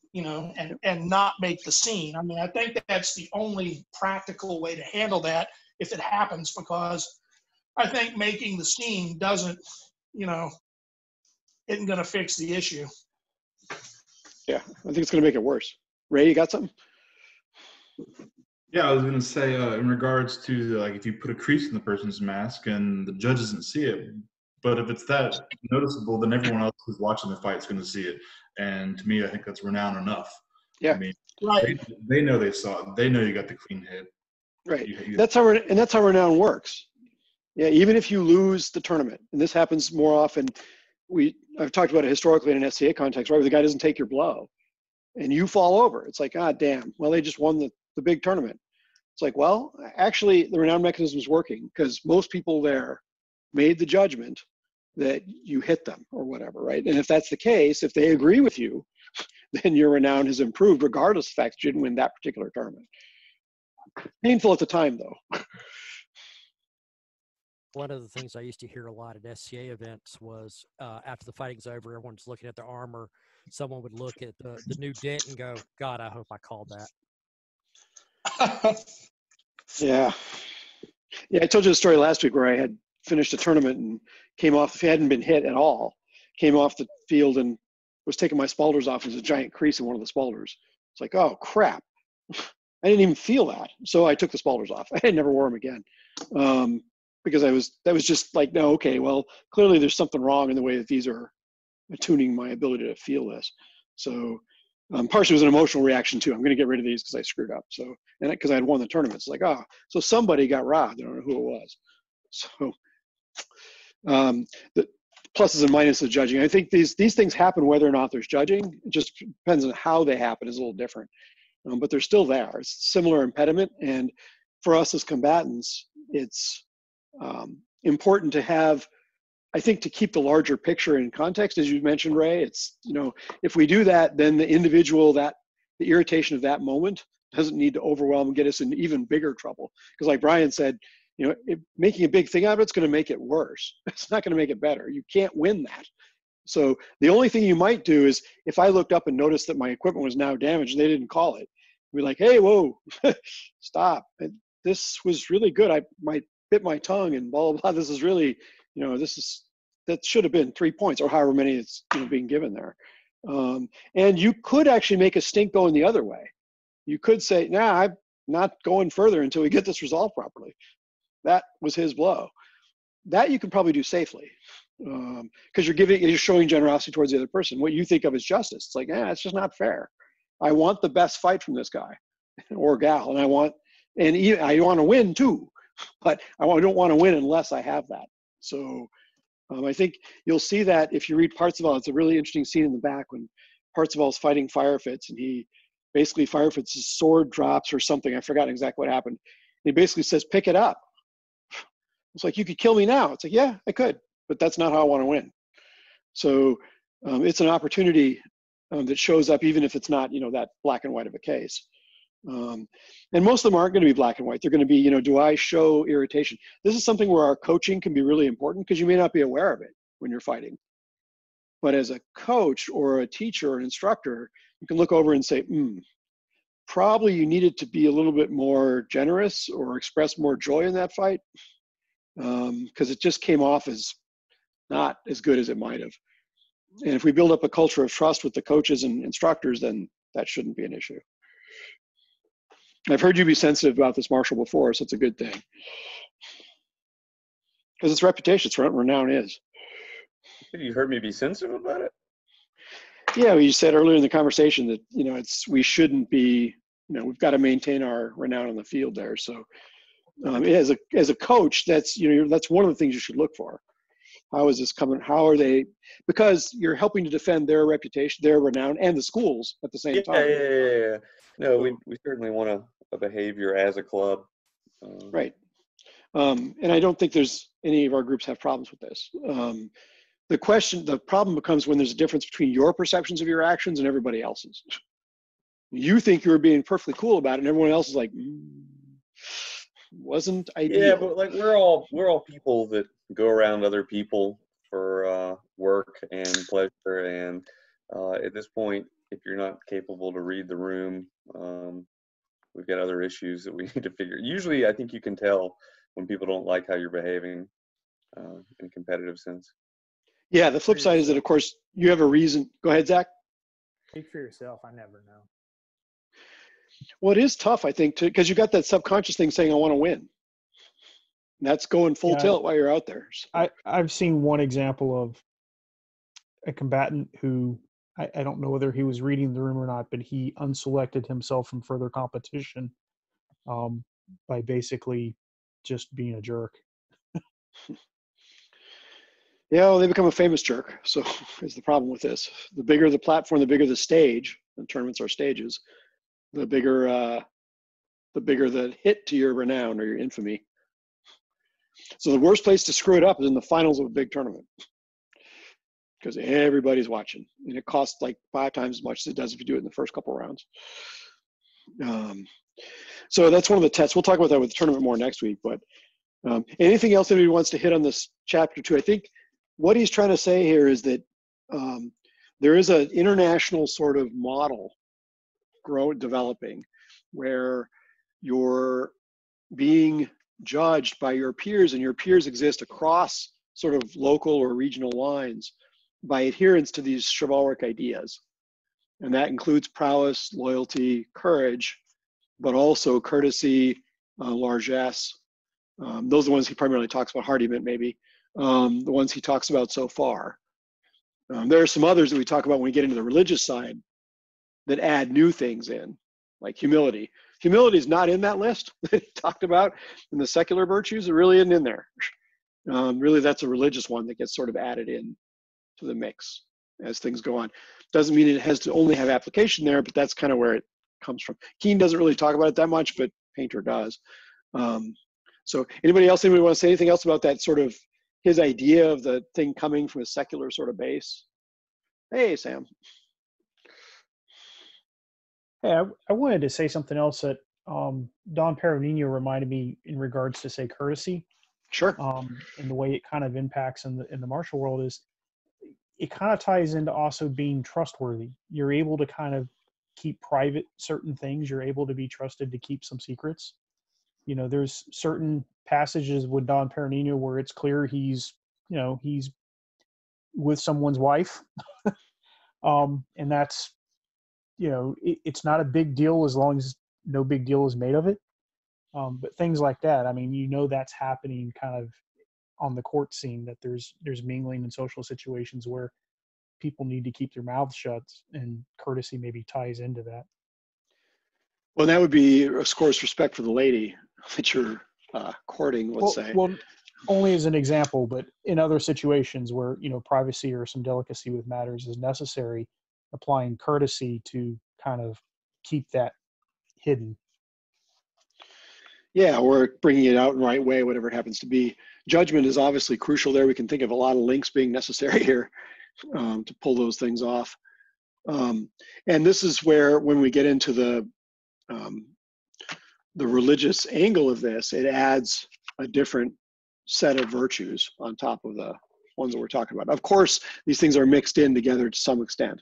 and not make the scene. I mean, I think that's the only practical way to handle that if it happens, because I think making the scene doesn't, isn't going to fix the issue. Yeah, I think it's going to make it worse. Ray, you got something? Yeah, I was going to say in regards to if you put a crease in the person's mask and the judge doesn't see it, but if it's that noticeable, then everyone else who's watching the fight is going to see it. And to me, I think that's renown enough. Yeah. I mean, Right. they know they saw it. They know you got the clean hit. Right. That's how renown works. Yeah. Even if you lose the tournament, and this happens more often, I've talked about it historically in an SCA context, right? Where the guy doesn't take your blow, and you fall over. It's like, damn. Well, they just won the big tournament. It's like, well, actually, the renown mechanism is working because most people there made the judgment that you hit them or whatever, right? And if that's the case, if they agree with you, then your renown has improved regardless of the fact that you didn't win that particular tournament. Painful at the time, though. One of the things I used to hear a lot at SCA events was after the fighting's over, everyone's looking at their armor. Someone would look at the new dent and go, God, I hope I called that. Yeah. I told you the story last week where I had finished a tournament and came off, if he hadn't been hit at all, came off the field and was taking my spalders off. There's a giant crease in one of the spalders. It's like, oh crap. I didn't even feel that. So I took the spalders off. I never wore them again. Because that was just like, no, okay, well, clearly there's something wrong in the way that these are attuning my ability to feel this. So partially it was an emotional reaction too. I'm going to get rid of these because I screwed up. So, and because I had won the tournament, it's like, so somebody got robbed. I don't know who it was. So the pluses and minuses of judging. I think these things happen whether or not there's judging. It just depends on how they happen. Is a little different, but they're still there. It's a similar impediment, and for us as combatants, it's important to have, I think, to keep the larger picture in context, as you mentioned, Ray. It's if we do that, then the individual, the irritation of that moment doesn't need to overwhelm and get us in even bigger trouble. Because like Brian said, making a big thing out of it's going to make it worse. It's not going to make it better. You can't win that. So the only thing you might do is if I looked up and noticed that my equipment was now damaged and they didn't call it, be like, hey, whoa, stop. This was really good. I might bit my tongue and blah, blah, blah. This is really, that should have been 3 points or however many it's being given there. And you could actually make a stink going the other way. You could say, nah, I'm not going further until we get this resolved properly. That was his blow. That you can probably do safely because you're showing generosity towards the other person. What you think of as justice. It's like, it's just not fair. I want the best fight from this guy or gal, and I want to win too, but I don't want to win unless I have that. So I think you'll see that if you read Parzival. It's a really interesting scene in the back when Parzival's fighting Firefits, and he basically Firefits' sword drops or something. I forgot exactly what happened. He basically says, "Pick it up." It's like, you could kill me now. It's like, yeah, I could, but that's not how I want to win. So it's an opportunity that shows up, even if it's not, that black and white of a case. And most of them aren't going to be black and white. They're going to be, do I show irritation? This is something where our coaching can be really important because you may not be aware of it when you're fighting. But as a coach or a teacher or an instructor, you can look over and say, probably you needed to be a little bit more generous or express more joy in that fight. Because it just came off as not as good as it might have. And if we build up a culture of trust with the coaches and instructors, then that shouldn't be an issue. I've heard you be sensitive about this, Marshall, before, so it's a good thing. Because it's reputation, it's what renown is. You heard me be sensitive about it? Yeah, well, you said earlier in the conversation that, we shouldn't be, we've got to maintain our renown on the field there. So as a coach, that's one of the things you should look for. How is this coming? How are they? Because you're helping to defend their reputation, their renown, and the schools at the same time. Yeah. No, we certainly want a behavior as a club. Right. And I don't think there's any of our groups have problems with this. The problem becomes when there's a difference between your perceptions of your actions and everybody else's. You think you're being perfectly cool about it, and everyone else is like, wasn't ideal. Yeah, but like we're all people that go around other people for work and pleasure, and at this point, if you're not capable to read the room, we've got other issues that we need to figure. Usually, I think you can tell when people don't like how you're behaving in a competitive sense. Yeah, the flip side is that, of course, you have a reason. Go ahead, Zach. Speak for yourself. I never know. Well, it is tough, I think, because you got that subconscious thing saying, I want to win. And that's going full tilt while you're out there. So. I've seen one example of a combatant who, I don't know whether he was reading the room or not, but he unselected himself from further competition by basically just being a jerk. Yeah, well, they become a famous jerk. So is the problem with this. The bigger the platform, the bigger the stage, and tournaments are stages, the bigger the hit to your renown or your infamy. So the worst place to screw it up is in the finals of a big tournament, because everybody's watching, and it costs like 5 times as much as it does if you do it in the first couple of rounds. So that's one of the tests. We'll talk about that with the tournament more next week. But anything else anybody wants to hit on this chapter 2? I think what he's trying to say here is that there is an international sort of model developing where you're being judged by your peers, and your peers exist across sort of local or regional lines by adherence to these chivalric ideas. And that includes prowess, loyalty, courage, but also courtesy, largesse. Those are the ones he primarily talks about, hardiment maybe, the ones he talks about so far. There are some others that we talk about when we get into the religious side that add new things in, like humility. Humility is not in that list that he talked about in the secular virtues. It really isn't in there. Really, that's a religious one that gets sort of added in to the mix as things go on. Doesn't mean it has to only have application there, but that's kind of where it comes from. Keen doesn't really talk about it that much, but Painter does. So anybody want to say anything else about that sort of his idea of the thing coming from a secular sort of base? Hey, Sam. Hey, I wanted to say something else that Don Peronino reminded me in regards to, say, courtesy. Sure. And the way it kind of impacts in the martial world is it kind of ties into also being trustworthy. You're able to kind of keep private certain things. You're able to be trusted to keep some secrets. There's certain passages with Don Peronino where it's clear he's with someone's wife. And that's, it's not a big deal as long as no big deal is made of it. But things like that, I mean, that's happening kind of on the court scene, that there's mingling in social situations where people need to keep their mouths shut, and courtesy maybe ties into that. Well, that would be, of course, respect for the lady that you're courting, let's say. Well, only as an example, but in other situations where, privacy or some delicacy with matters is necessary, applying courtesy to kind of keep that hidden. Yeah, or bringing it out in the right way, whatever it happens to be. Judgment is obviously crucial there. We can think of a lot of links being necessary here to pull those things off. And this is where, when we get into the religious angle of this, it adds a different set of virtues on top of the ones that we're talking about. Of course, these things are mixed in together to some extent.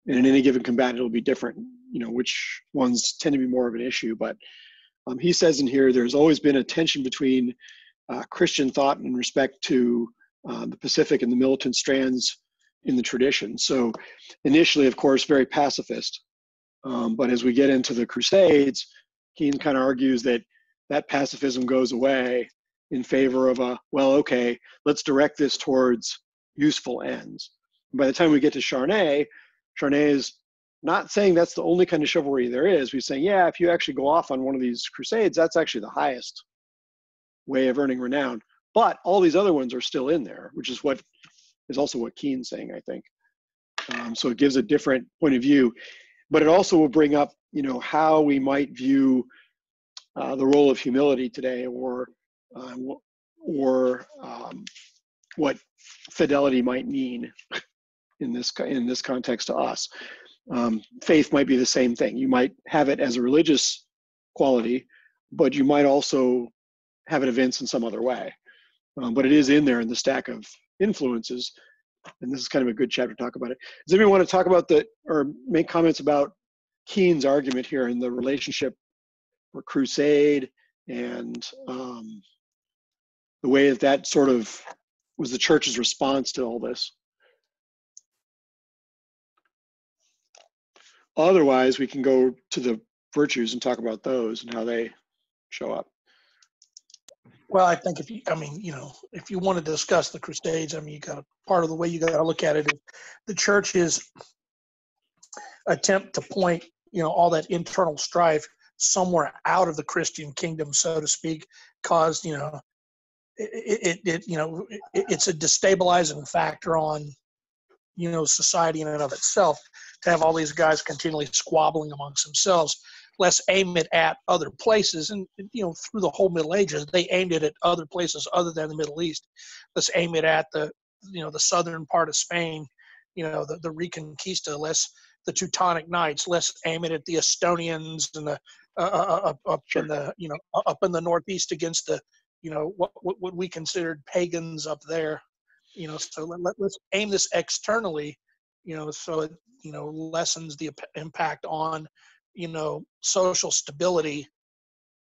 And in any given combat, it'll be different, which ones tend to be more of an issue. But he says in here, there's always been a tension between Christian thought in respect to the Pacific and the militant strands in the tradition. So initially, of course, very pacifist. But as we get into the Crusades, Keen kind of argues that that pacifism goes away in favor of a, well, okay, let's direct this towards useful ends. And by the time we get to Charnay is not saying that's the only kind of chivalry there is. We're saying, yeah, if you actually go off on one of these crusades, that's actually the highest way of earning renown. But all these other ones are still in there, which is what is also what Keen's saying, I think. So it gives a different point of view, but it also will bring up, how we might view the role of humility today, or what fidelity might mean in this context to us. Faith might be the same thing. You might have it as a religious quality, but you might also have it evinced in some other way. But it is in there in the stack of influences, and this is kind of a good chapter to talk about it. Does anybody want to talk about or make comments about Keen's argument here in the relationship for crusade and the way that sort of was the church's response to all this? Otherwise, we can go to the virtues and talk about those and how they show up. Well, I think if you want to discuss the Crusades, you got part of the way you got to look at it is the church's attempt to point, all that internal strife somewhere out of the Christian kingdom, so to speak, caused, it's a destabilizing factor on, society in and of itself to have all these guys continually squabbling amongst themselves. Let's aim it at other places. And, through the whole Middle Ages, they aimed it at other places other than the Middle East. Let's aim it at the southern part of Spain, the Reconquista. Let's the Teutonic Knights. Let's aim it at the Estonians and the up in the Northeast against the, what we considered pagans up there. So let's aim this externally, so it, lessens the impact on, social stability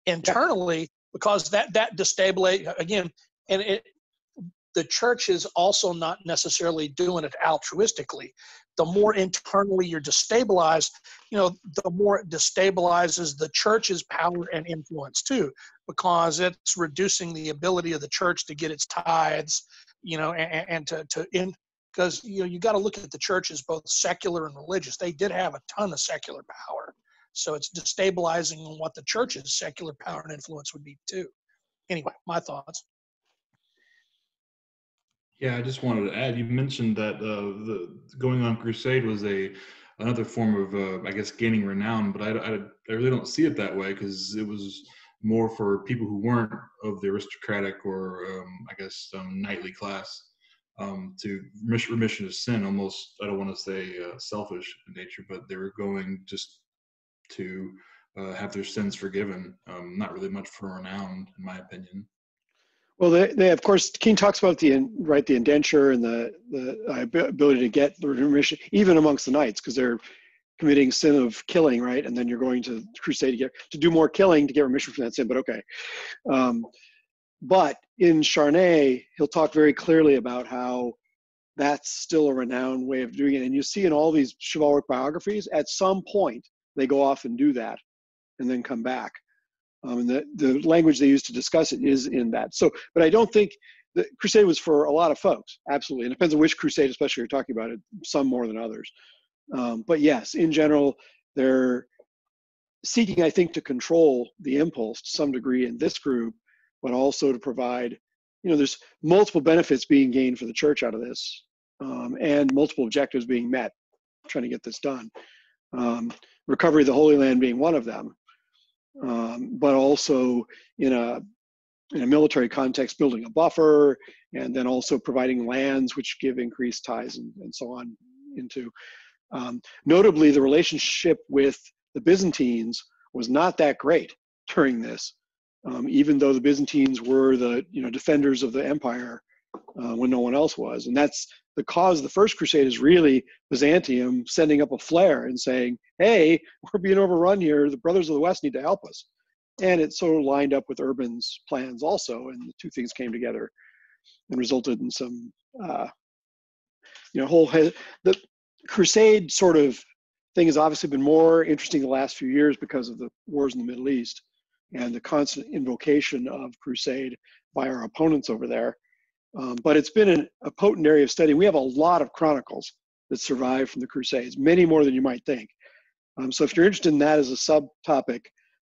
internally, because that destabilize again, and the church is also not necessarily doing it altruistically. The more internally you're destabilized, the more it destabilizes the church's power and influence too, because it's reducing the ability of the church to get its tithes, and because you got to look at the church as both secular and religious. They did have a ton of secular power, so it's destabilizing on what the church's secular power and influence would be too. Anyway, my thoughts. Yeah, I just wanted to add, you mentioned that the going on crusade was another form of, I guess, gaining renown, but I really don't see it that way, because it was more for people who weren't of the aristocratic or, knightly class, to remission of sin, almost, I don't want to say selfish in nature, but they were going just to have their sins forgiven, not really much for renown, in my opinion. Well, they of course, Keen talks about the indenture and the ability to get the remission, even amongst the knights, because they're committing sin of killing, right? And then you're going to crusade to do more killing to get remission from that sin. But okay, but in Charnay, he'll talk very clearly about how that's still a renowned way of doing it. And you see in all these chivalric biographies, at some point they go off and do that, and then come back. And the language they use to discuss it is in that. So, but I don't think the crusade was for a lot of folks. Absolutely. It depends on which crusade, especially you're talking about it, some more than others. But yes, in general, they're seeking, I think, to control the impulse to some degree in this group, but also to provide, there's multiple benefits being gained for the church out of this, and multiple objectives being met, trying to get this done. Recovery of the Holy Land being one of them. But also in a military context, building a buffer, and then also providing lands which give increased ties and so on into. Notably, the relationship with the Byzantines was not that great during this, even though the Byzantines were the defenders of the empire when no one else was. And that's the cause of the First Crusade, is really Byzantium sending up a flare and saying, hey, we're being overrun here. The brothers of the West need to help us. And it sort of lined up with Urban's plans also. And the two things came together and resulted in some the crusade sort of thing has obviously been more interesting the last few years because of the wars in the Middle East and the constant invocation of crusade by our opponents over there. But it's been a potent area of study. We have a lot of chronicles that survive from the Crusades, many more than you might think. So if you're interested in that as a subtopic,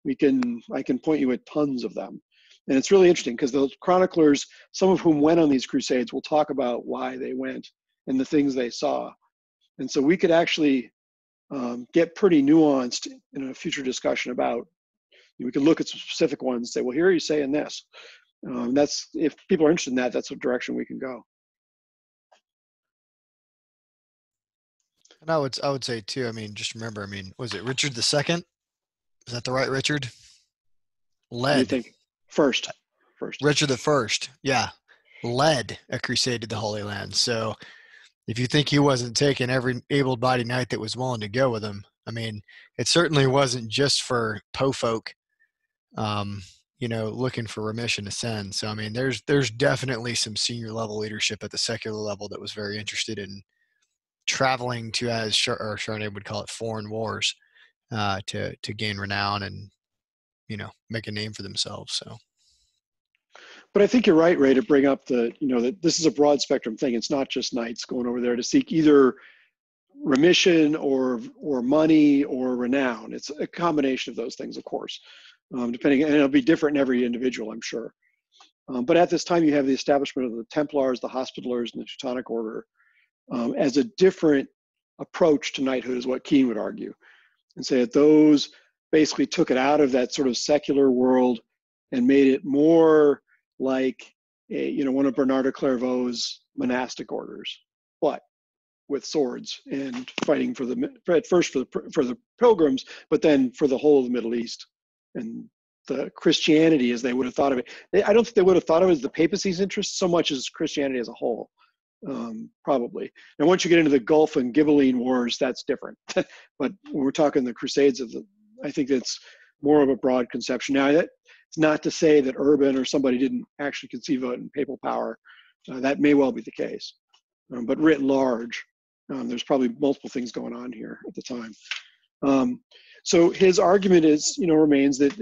I can point you at tons of them. And it's really interesting because those chroniclers, some of whom went on these crusades, will talk about why they went and the things they saw. And so we could actually get pretty nuanced in a future discussion about, we could look at some specific ones and say, well, here are you saying this. That's, if people are interested in that, that's a direction we can go. And I would say too, I mean, just remember, I mean, was it Richard II? Is that the right Richard? What do you think? First. Richard I, yeah, led a crusade to the Holy Land. So if you think he wasn't taking every able-bodied knight that was willing to go with him, I mean, it certainly wasn't just for po folk, looking for remission of sin. So, I mean, there's definitely some senior level leadership at the secular level that was very interested in traveling to, as Charnay would call it, foreign wars, to gain renown and, make a name for themselves. So. But I think you're right, Ray, to bring up that this is a broad spectrum thing. It's not just knights going over there to seek either remission or money or renown. It's a combination of those things, of course, depending, and it'll be different in every individual, I'm sure. But at this time, you have the establishment of the Templars, the Hospitallers, and the Teutonic Order as a different approach to knighthood, is what Keen would argue, and say that those basically took it out of that sort of secular world and made it more like one of Bernard of Clairvaux's monastic orders, but with swords and fighting at first for the pilgrims, but then for the whole of the Middle East and the Christianity as they would have thought of it. I don't think they would have thought of it as the papacy's interest so much as Christianity as a whole, probably. And once you get into the Gulf and Ghibelline wars, that's different. But when we're talking the Crusades I think it's more of a broad conception. Now, it's not to say that Urban or somebody didn't actually conceive of it in papal power. That may well be the case. But writ large, there's probably multiple things going on here at the time. So his argument remains that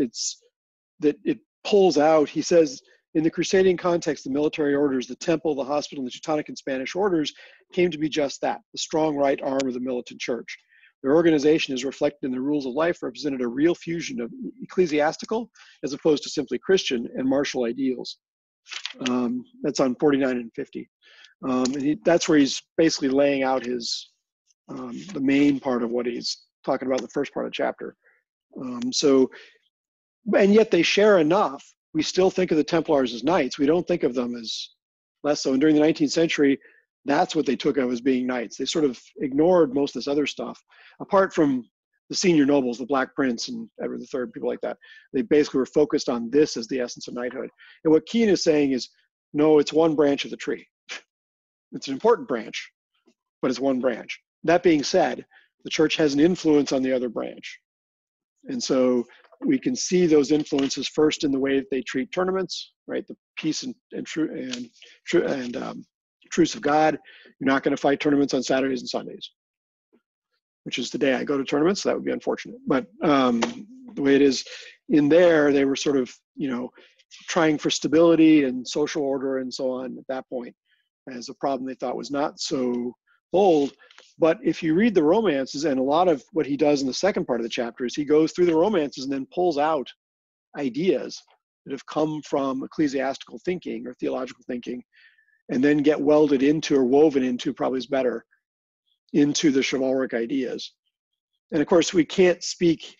it pulls out. He says, in the crusading context, the military orders, the temple, the hospital, and the Teutonic and Spanish orders came to be just that, the strong right arm of the militant church. Their organization is reflected in the rules of life, represented a real fusion of ecclesiastical, as opposed to simply Christian, and martial ideals. That's on 49 and 50. And that's where he's basically laying out his the main part of what he's talking about in the first part of the chapter. And yet they share enough. We still think of the Templars as knights. We don't think of them as less so. And during the 19th century, that's what they took of as being knights. They sort of ignored most of this other stuff. Apart from the senior nobles, the Black Prince and Edward III, people like that, they basically were focused on this as the essence of knighthood. And what Keen is saying is, no, it's one branch of the tree. It's an important branch, but it's one branch. That being said, the church has an influence on the other branch. And so we can see those influences first in the way that they treat tournaments, right? The peace and truce of God. You're not going to fight tournaments on Saturdays and Sundays, which is the day I go to tournaments. So that would be unfortunate. But the way it is in there, they were sort of, trying for stability and social order and so on at that point as a problem they thought was not so bold. But if you read the romances, and a lot of what he does in the second part of the chapter is he goes through the romances and then pulls out ideas that have come from ecclesiastical thinking or theological thinking and then get welded into or woven into, probably is better, into the chivalric ideas. And of course, we can't speak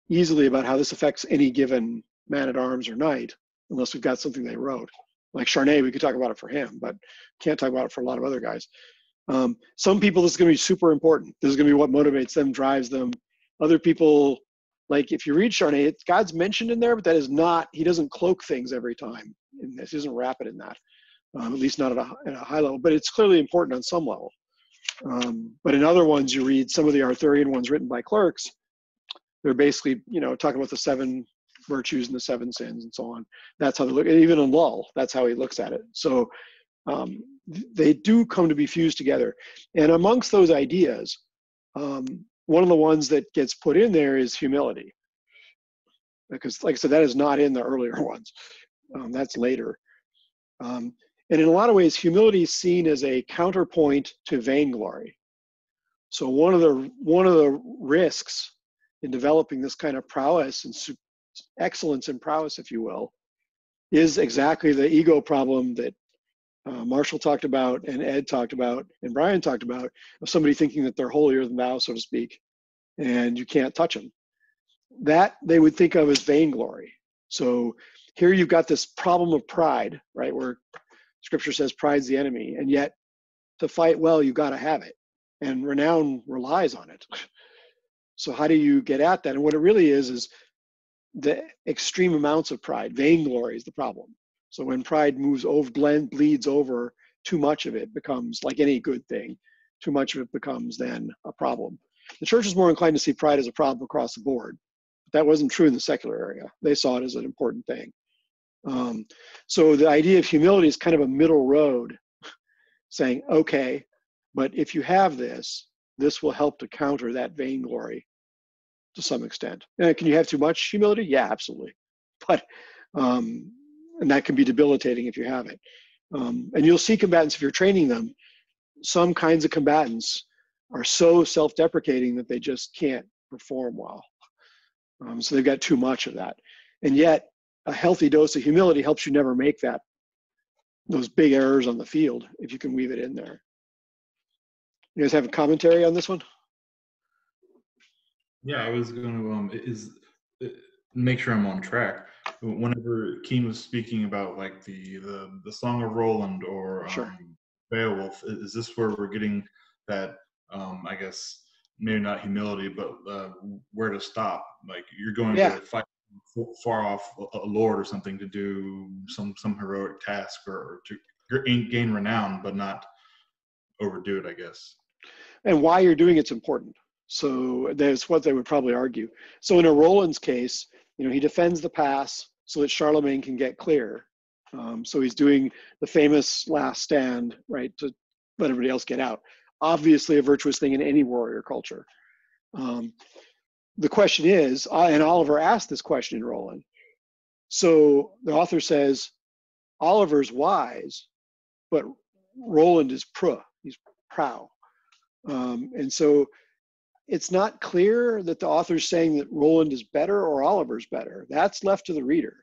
easily about how this affects any given man-at-arms or knight unless we've got something they wrote. Like Charnay, we could talk about it for him, but can't talk about it for a lot of other guys. Some people, this is going to be super important. This is going to be what motivates them, drives them. Other people, like if you read Charnay, God's mentioned in there, but that is not, he doesn't cloak things every time in this. He doesn't wrap it in that, at least not at a high level, but it's clearly important on some level. But in other ones, you read some of the Arthurian ones written by clerks, they're basically, talking about the 7 virtues and the 7 sins and so on. That's how they look. And even in Lull, that's how he looks at it. So they do come to be fused together. And amongst those ideas, one of the ones that gets put in there is humility. Because, like I said, that is not in the earlier ones. That's later. And in a lot of ways, humility is seen as a counterpoint to vainglory. So one of the risks in developing this kind of prowess and excellence in prowess, if you will, is exactly the ego problem that Marshall talked about, and Ed talked about, and Brian talked about, of somebody thinking that they're holier than thou, so to speak, and you can't touch them. That they would think of as vainglory. So here you've got this problem of pride, right, where Scripture says pride's the enemy, and yet to fight well, you've got to have it, and renown relies on it. So how do you get at that? And what it really is the extreme amounts of pride. Vainglory is the problem. So when pride moves over, bleeds over, too much of it becomes, like any good thing, too much of it becomes then a problem. The church is more inclined to see pride as a problem across the board. But that wasn't true in the secular area. They saw it as an important thing. So the idea of humility is kind of a middle road, saying, okay, but if you have this, this will help to counter that vainglory to some extent. Can you have too much humility? Yeah, absolutely. But and that can be debilitating if you have it. And you'll see combatants, if you're training them, some kinds of combatants are so self-deprecating that they just can't perform well. So they've got too much of that. And yet, a healthy dose of humility helps you never make those big errors on the field, if you can weave it in there. You guys have a commentary on this one? Yeah, I was going to make sure I'm on track. Whenever Keen was speaking about like the Song of Roland or Sure. Beowulf, is this where we're getting that? I guess maybe not humility, but where to stop? Like you're going to fight far off a lord or something to do some heroic task or to gain renown, but not overdo it, I guess. And why you're doing it's important. So that's what they would probably argue. So in a Roland's case, he defends the pass so that Charlemagne can get clear. So he's doing the famous last stand, right, to let everybody else get out. Obviously a virtuous thing in any warrior culture. The question is, and Oliver asked this question in Roland. So the author says, Oliver's wise, but Roland is he's proud. And so it's not clear that the author's saying that Roland is better or Oliver's better. That's left to the reader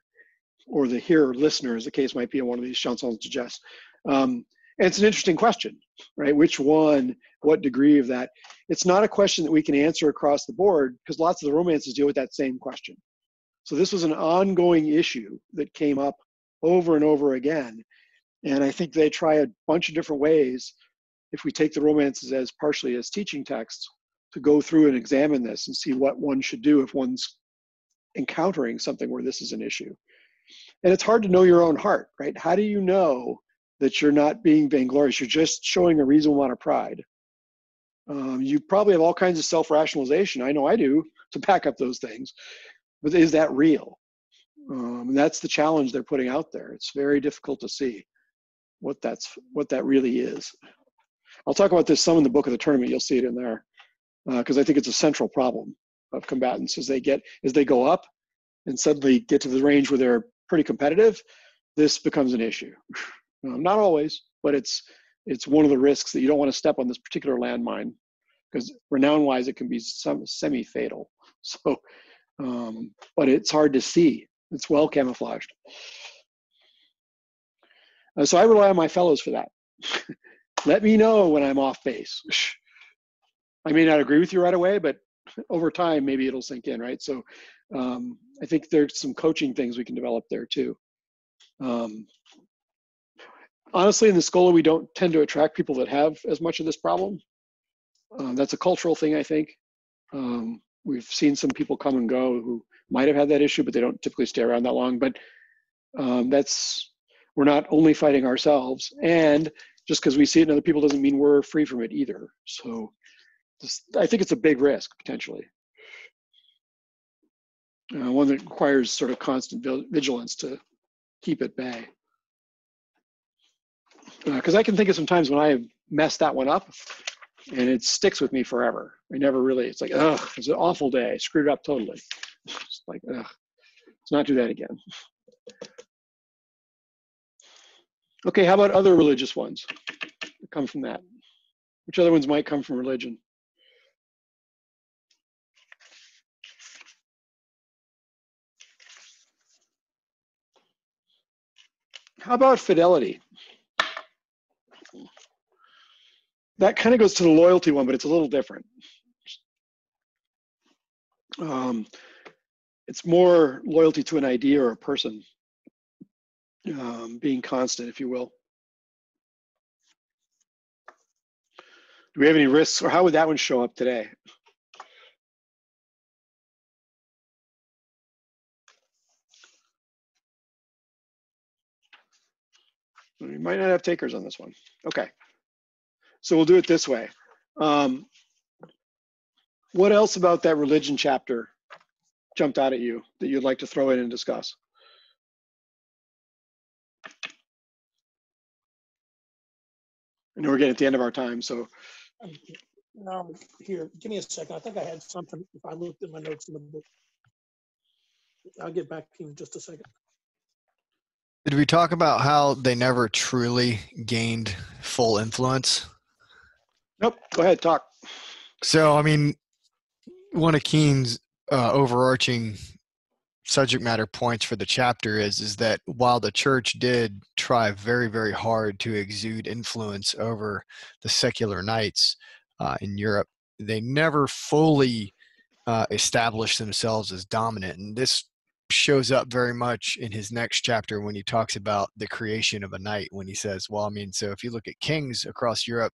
or the hearer, listener, as the case might be in one of these chansons de geste. And it's an interesting question, right? Which one, what degree of that? It's not a question that we can answer across the board because lots of the romances deal with that same question. So this was an ongoing issue that came up over and over again. And I think they try a bunch of different ways, if we take the romances as partially as teaching texts, to go through and examine this and see what one should do if one's encountering something where this is an issue. And it's hard to know your own heart, right? How do you know that you're not being vainglorious? You're just showing a reasonable amount of pride. You probably have all kinds of self-rationalization. I know I do, to back up those things. But is that real? And that's the challenge they're putting out there. It's very difficult to see what that really is. I'll talk about this some in the book of the tournament. You'll see it in there. Because I think it's a central problem of combatants as they go up and suddenly get to the range where they're pretty competitive, this becomes an issue. Not always, but it's one of the risks that you don't want to step on this particular landmine because renown-wise it can be semi-fatal. So, but it's hard to see. It's well camouflaged. So I rely on my fellows for that. Let me know when I'm off base. I may not agree with you right away, but over time, maybe it'll sink in, right? So I think there's some coaching things we can develop there too. Honestly, in the Schola, we don't tend to attract people that have as much of this problem. That's a cultural thing, I think. We've seen some people come and go who might have had that issue, but they don't typically stay around that long. But we're not only fighting ourselves, and just because we see it in other people doesn't mean we're free from it either. So I think it's a big risk, potentially. One that requires sort of constant vigilance to keep at bay. because I can think of some times when I messed that one up, and it sticks with me forever. I never really, it's like, ugh, it's an awful day. I screwed it up totally. It's like, ugh, let's not do that again. Okay, how about other religious ones that come from that? Which other ones might come from religion? How about fidelity? That kind of goes to the loyalty one, but it's a little different. It's more loyalty to an idea or a person, being constant, if you will. Do we have any risks, or how would that one show up today? We might not have takers on this one. Okay, so we'll do it this way. What else about that religion chapter jumped out at you that you'd like to throw in and discuss? I know we're getting at the end of our time, so. Here, give me a second. I think I had something, if I looked at my notes in the book. I'll get back to you in just a second. Did we talk about how they never truly gained full influence? Nope, go ahead, talk. So, I mean, one of Keen's overarching subject matter points for the chapter is that while the church did try very, very hard to exude influence over the secular knights in Europe, they never fully established themselves as dominant. And this shows up very much in his next chapter when he talks about the creation of a knight, when he says, well, I mean, so if you look at kings across Europe,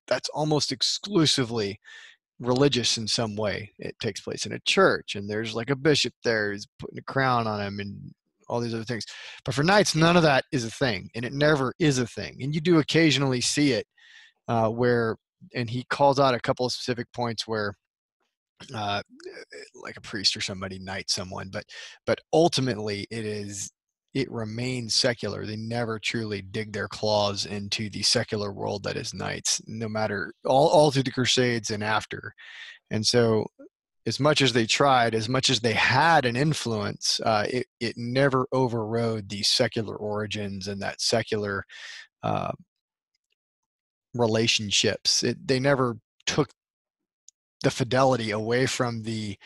that's almost exclusively religious in some way. It takes place in a church, and there's like a bishop there who's putting a crown on him and all these other things. But for knights, none of that is a thing, and it never is a thing. And you do occasionally see it where, and he calls out a couple of specific points where like a priest or somebody knights someone, but ultimately it remains secular. They never truly dig their claws into the secular world that is knights, no matter all through the Crusades and after. And so as much as they tried, as much as they had an influence, it never overrode the secular origins and that secular relationships. They never took the fidelity away from the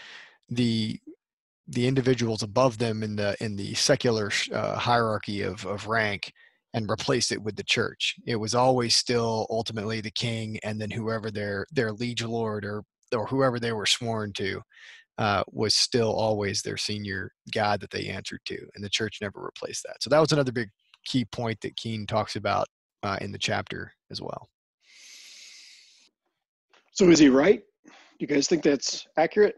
individuals above them in the secular hierarchy of rank and replaced it with the church. It was always still ultimately the king, and then whoever their liege lord or whoever they were sworn to was still always their senior god that they answered to, and the church never replaced that. So that was another big key point that Keen talks about in the chapter as well. So is he right? Do you guys think that's accurate?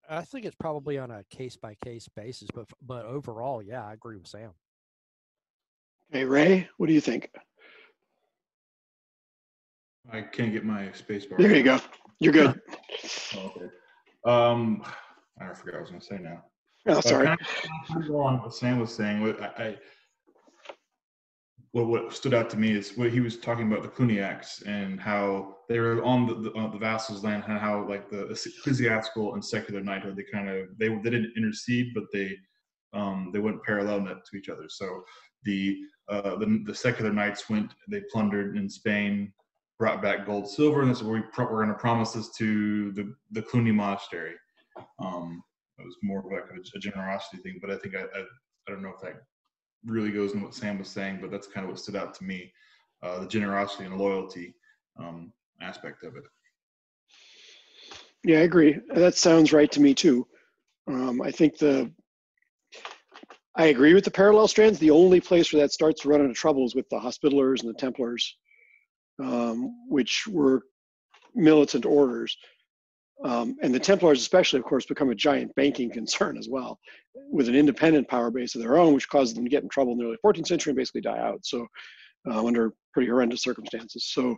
I think it's probably on a case-by-case basis, but overall, yeah, I agree with Sam. Hey, Ray, what do you think? I can't get my space bar. There you go. You're good. Okay. I forgot what I was going to say now. Oh, sorry. Kind of go on what Sam was saying. What stood out to me is what he was talking about, the Cluniacs, and how they were on the vassals' land, and how like the ecclesiastical and secular knighthood, they didn't intercede, but they went parallel to each other. So the secular knights they plundered in Spain, brought back gold, silver, and this is where we're going to promise this to the Cluny monastery. It was more of like a generosity thing, but I think I don't know if that really goes into what Sam was saying, but that's kind of what stood out to me, the generosity and loyalty aspect of it. Yeah, I agree. That sounds right to me too. I think I agree with the parallel strands. The only place where that starts to run into trouble is with the Hospitallers and the Templars, which were militant orders. And the Templars especially, of course, become a giant banking concern as well, with an independent power base of their own, which caused them to get in trouble in the early 14th century and basically die out. So under pretty horrendous circumstances. So,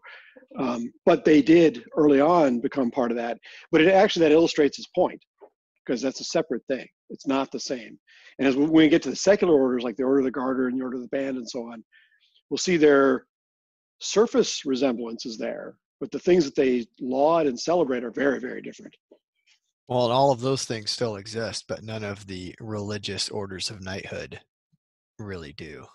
but they did early on become part of that. But that illustrates his point, because that's a separate thing. It's not the same. And as when we get to the secular orders, like the Order of the Garter and the Order of the Band and so on, we'll see their surface resemblance is there, but the things that they laud and celebrate are very, very different. Well, and all of those things still exist, but none of the religious orders of knighthood really do.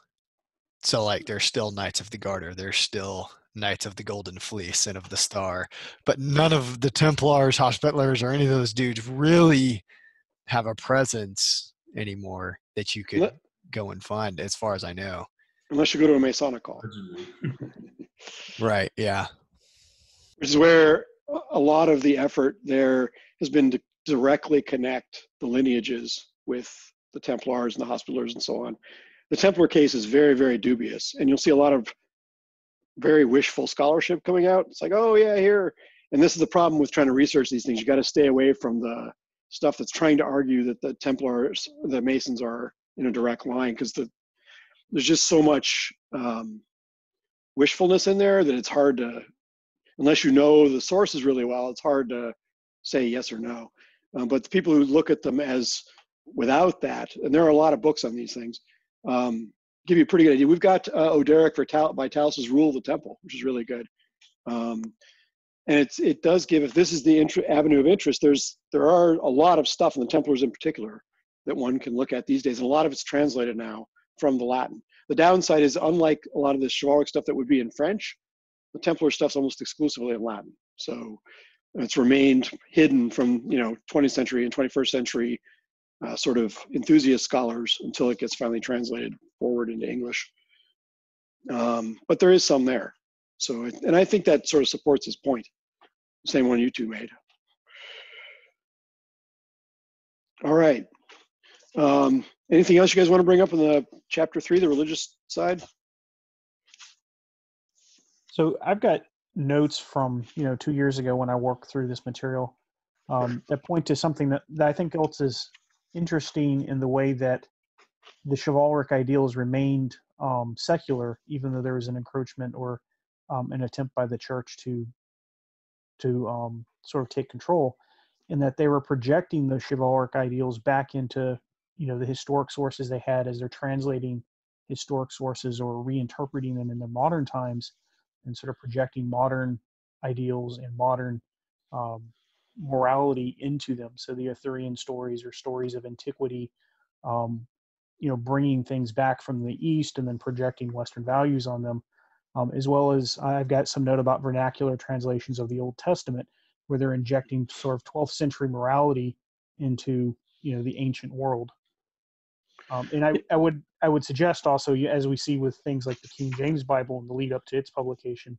So, like, there's still Knights of the Garter, there's still Knights of the Golden Fleece and of the Star, but none of the Templars, Hospitallers, or any of those dudes really have a presence anymore that you could go and find, as far as I know. Unless you go to a Masonic call. Right, yeah. Which is where a lot of the effort there has been to directly connect the lineages with the Templars and the Hospitallers and so on. The Templar case is very, very dubious, and you'll see a lot of very wishful scholarship coming out. It's like, oh yeah, here. And this is the problem with trying to research these things. You got to stay away from the stuff that's trying to argue that the Templars, the Masons are in a direct line, because there's just so much wishfulness in there that it's hard to, unless you know the sources really well, it's hard to say yes or no. But the people who look at them as without that, and there are a lot of books on these things, give you a pretty good idea. We've got Oderic Vitalis' Rule of the Temple, which is really good. And it does give, if this is the avenue of interest, there are a lot of stuff in the Templars in particular that one can look at these days. And a lot of it's translated now from the Latin. The downside is, unlike a lot of the chivalric stuff that would be in French, the Templar stuff's almost exclusively in Latin. So it's remained hidden from 20th century and 21st century sort of enthusiast scholars until it gets finally translated forward into English. But there is some there. So, and I think that sort of supports his point. Same one you two made. All right. Anything else you guys want to bring up in the chapter 3, the religious side? So I've got notes from 2 years ago when I worked through this material that point to something that I think else is interesting in the way that the chivalric ideals remained secular, even though there was an encroachment or an attempt by the church to sort of take control, in that they were projecting the chivalric ideals back into the historic sources they had as they're translating historic sources or reinterpreting them in the modern times, and sort of projecting modern ideals and modern morality into them. So the Arthurian stories or stories of antiquity, bringing things back from the East and then projecting Western values on them, as well as I've got some note about vernacular translations of the Old Testament, where they're injecting sort of 12th century morality into the ancient world. And I would suggest also, as we see with things like the King James Bible and the lead up to its publication,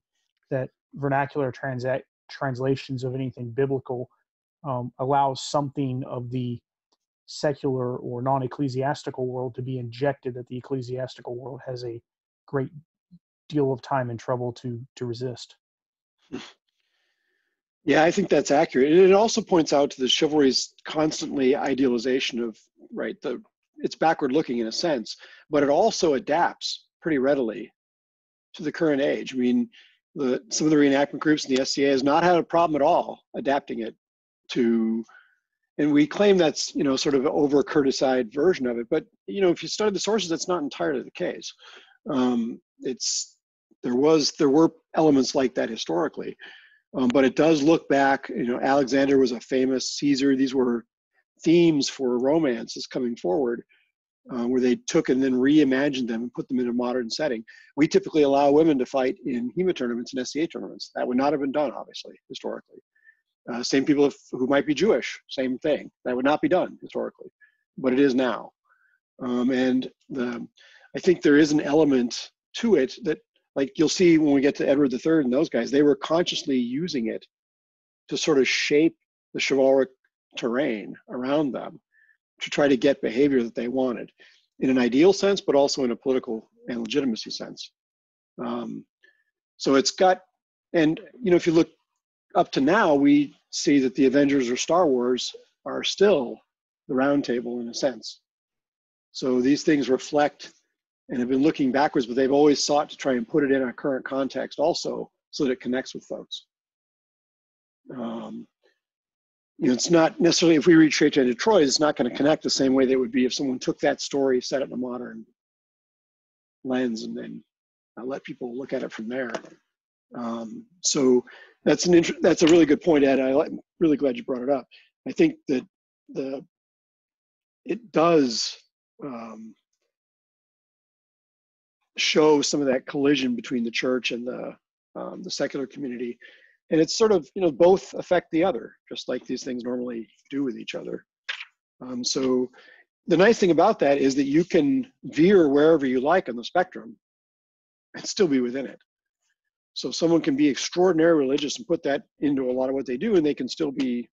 that vernacular translations of anything biblical allows something of the secular or non-ecclesiastical world to be injected that the ecclesiastical world has a great deal of time and trouble to resist. Yeah, I think that's accurate. And it also points out to the chivalry's constantly idealization of, it's backward looking in a sense, but it also adapts pretty readily to the current age. I mean, some of the reenactment groups in the SCA has not had a problem at all adapting it to, and we claim that's, sort of an over courtesied version of it. But, if you study the sources, that's not entirely the case. There were elements like that historically. But it does look back, Alexander was a famous Caesar. These were themes for romances coming forward, where they took and then reimagined them and put them in a modern setting. We typically allow women to fight in HEMA tournaments and SCA tournaments. That would not have been done, obviously, historically. Same people who might be Jewish, same thing. That would not be done historically, but it is now. And I think there is an element to it that, like you'll see when we get to Edward III and those guys, they were consciously using it to sort of shape the chivalric terrain around them to try to get behavior that they wanted in an ideal sense, but also in a political and legitimacy sense. So it's got, and if you look up to now, we see that the Avengers or Star Wars are still the Round Table in a sense. So these things reflect and have been looking backwards, but they've always sought to try and put it in a current context also so that it connects with folks. it's not necessarily, if we read straight to Troy, it's not going to connect the same way that it would be if someone took that story, set it in a modern lens, and then let people look at it from there. So that's a really good point, Ed. I'm really glad you brought it up. I think that it does show some of that collision between the church and the secular community, and it's sort of, both affect the other, just like these things normally do with each other. So the nice thing about that is that you can veer wherever you like on the spectrum and still be within it. So someone can be extraordinarily religious and put that into a lot of what they do, and they can still be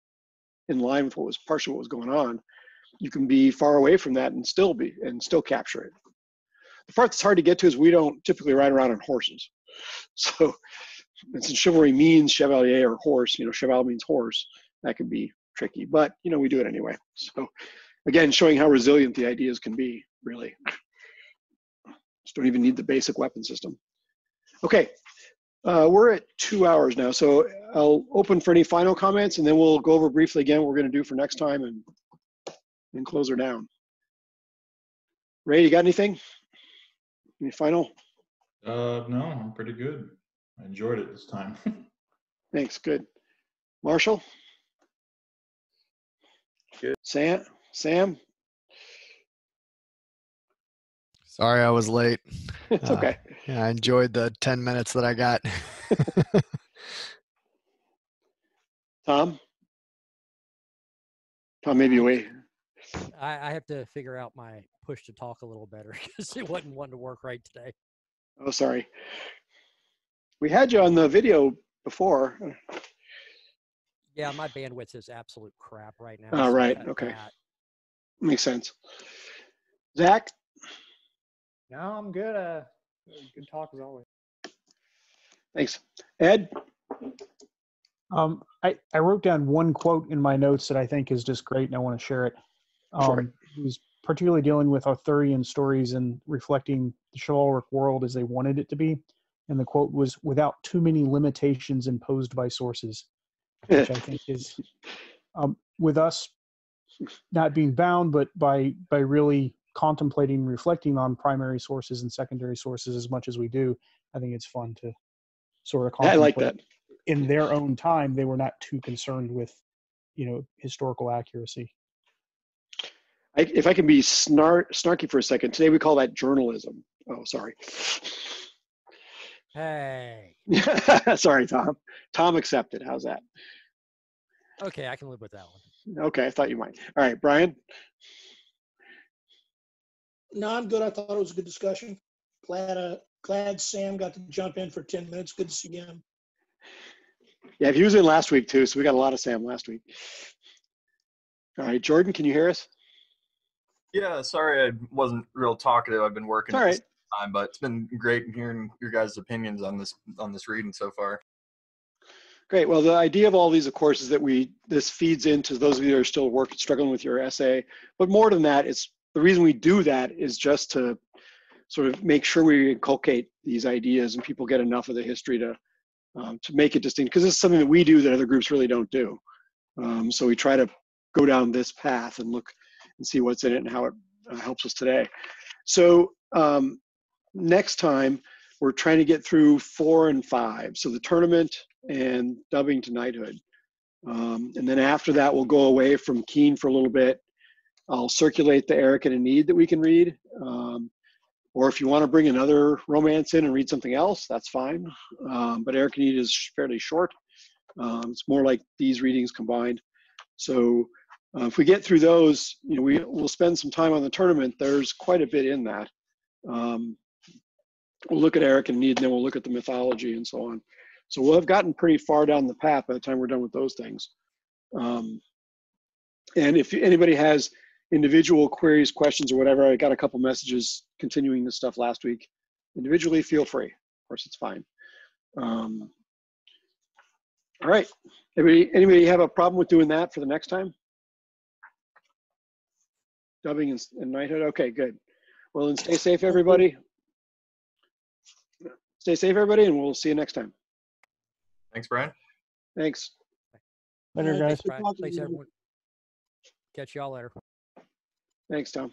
in line with partially what was going on. You can be far away from that and still capture it. The part that's hard to get to is we don't typically ride around on horses. So, and since chivalry means chevalier or horse, cheval means horse, that can be tricky, but we do it anyway. So again, showing how resilient the ideas can be, really. Just don't even need the basic weapon system. Okay, we're at 2 hours now, so I'll open for any final comments, and then we'll go over briefly again what we're going to do for next time and close her down. Ray, you got anything? Any final? No, I'm pretty good. I enjoyed it this time. Thanks, good. Marshall? Good. Sam? Sorry I was late. It's okay. Yeah, I enjoyed the 10 minutes that I got. Tom, maybe wait. I have to figure out my push to talk a little better because it wasn't wanting to work right today. Oh, sorry. We had you on the video before. Yeah, my bandwidth is absolute crap right now. Oh, right. Okay. Makes sense. Zach? No, I'm good. Good talk as always. Thanks. Ed? I wrote down one quote in my notes that I think is just great, and I want to share it. He was particularly dealing with Arthurian stories and reflecting the chivalric world as they wanted it to be. And the quote was, "without too many limitations imposed by sources," which I think is, with us not being bound, but by really contemplating, reflecting on primary sources and secondary sources as much as we do, I think it's fun to sort of contemplate. I like that. In their own time, they were not too concerned with, historical accuracy. If I can be snarky for a second, today we call that journalism. Oh, sorry. Hey. Sorry, Tom. Tom accepted. How's that? Okay, I can live with that one. Okay, I thought you might. All right, Brian? No, I'm good. I thought it was a good discussion. Glad Sam got to jump in for 10 minutes. Good to see him. Yeah, he was in last week too, so we got a lot of Sam last week. All right, Jordan, can you hear us? Yeah, sorry I wasn't real talkative. I've been working at this time, but it's been great hearing your guys' opinions on this reading so far. Great. Well, the idea of all these, of course, is that this feeds into those of you that are still struggling with your essay. But more than that, it's the reason we do that is just to sort of make sure we inculcate these ideas and people get enough of the history to make it distinct, because it's something that we do that other groups really don't do. So we try to go down this path and look and see what's in it and how it helps us today. So next time, we're trying to get through 4 and 5. So the tournament and dubbing to knighthood. And then after that, we'll go away from Keen for a little bit. I'll circulate the Eric and Enid that we can read. Or if you want to bring another romance in and read something else, that's fine. But Eric and Enid is fairly short. It's more like these readings combined. So if we get through those, we'll spend some time on the tournament. There's quite a bit in that. We'll look at Eric and Enid, and then we'll look at the mythology and so on. So we'll have gotten pretty far down the path by the time we're done with those things. And if anybody has individual queries, questions, or whatever, I got a couple messages continuing this stuff last week. Individually, feel free. Of course, it's fine. All right. Anybody have a problem with doing that for the next time? Dubbing and knighthood? Okay, good. Well, then stay safe, everybody. Stay safe, everybody, and we'll see you next time. Thanks, Brian. Thanks. Later, All right, guys. Thanks, Brian. Thanks, everyone. Catch y'all later. Thanks, Tom.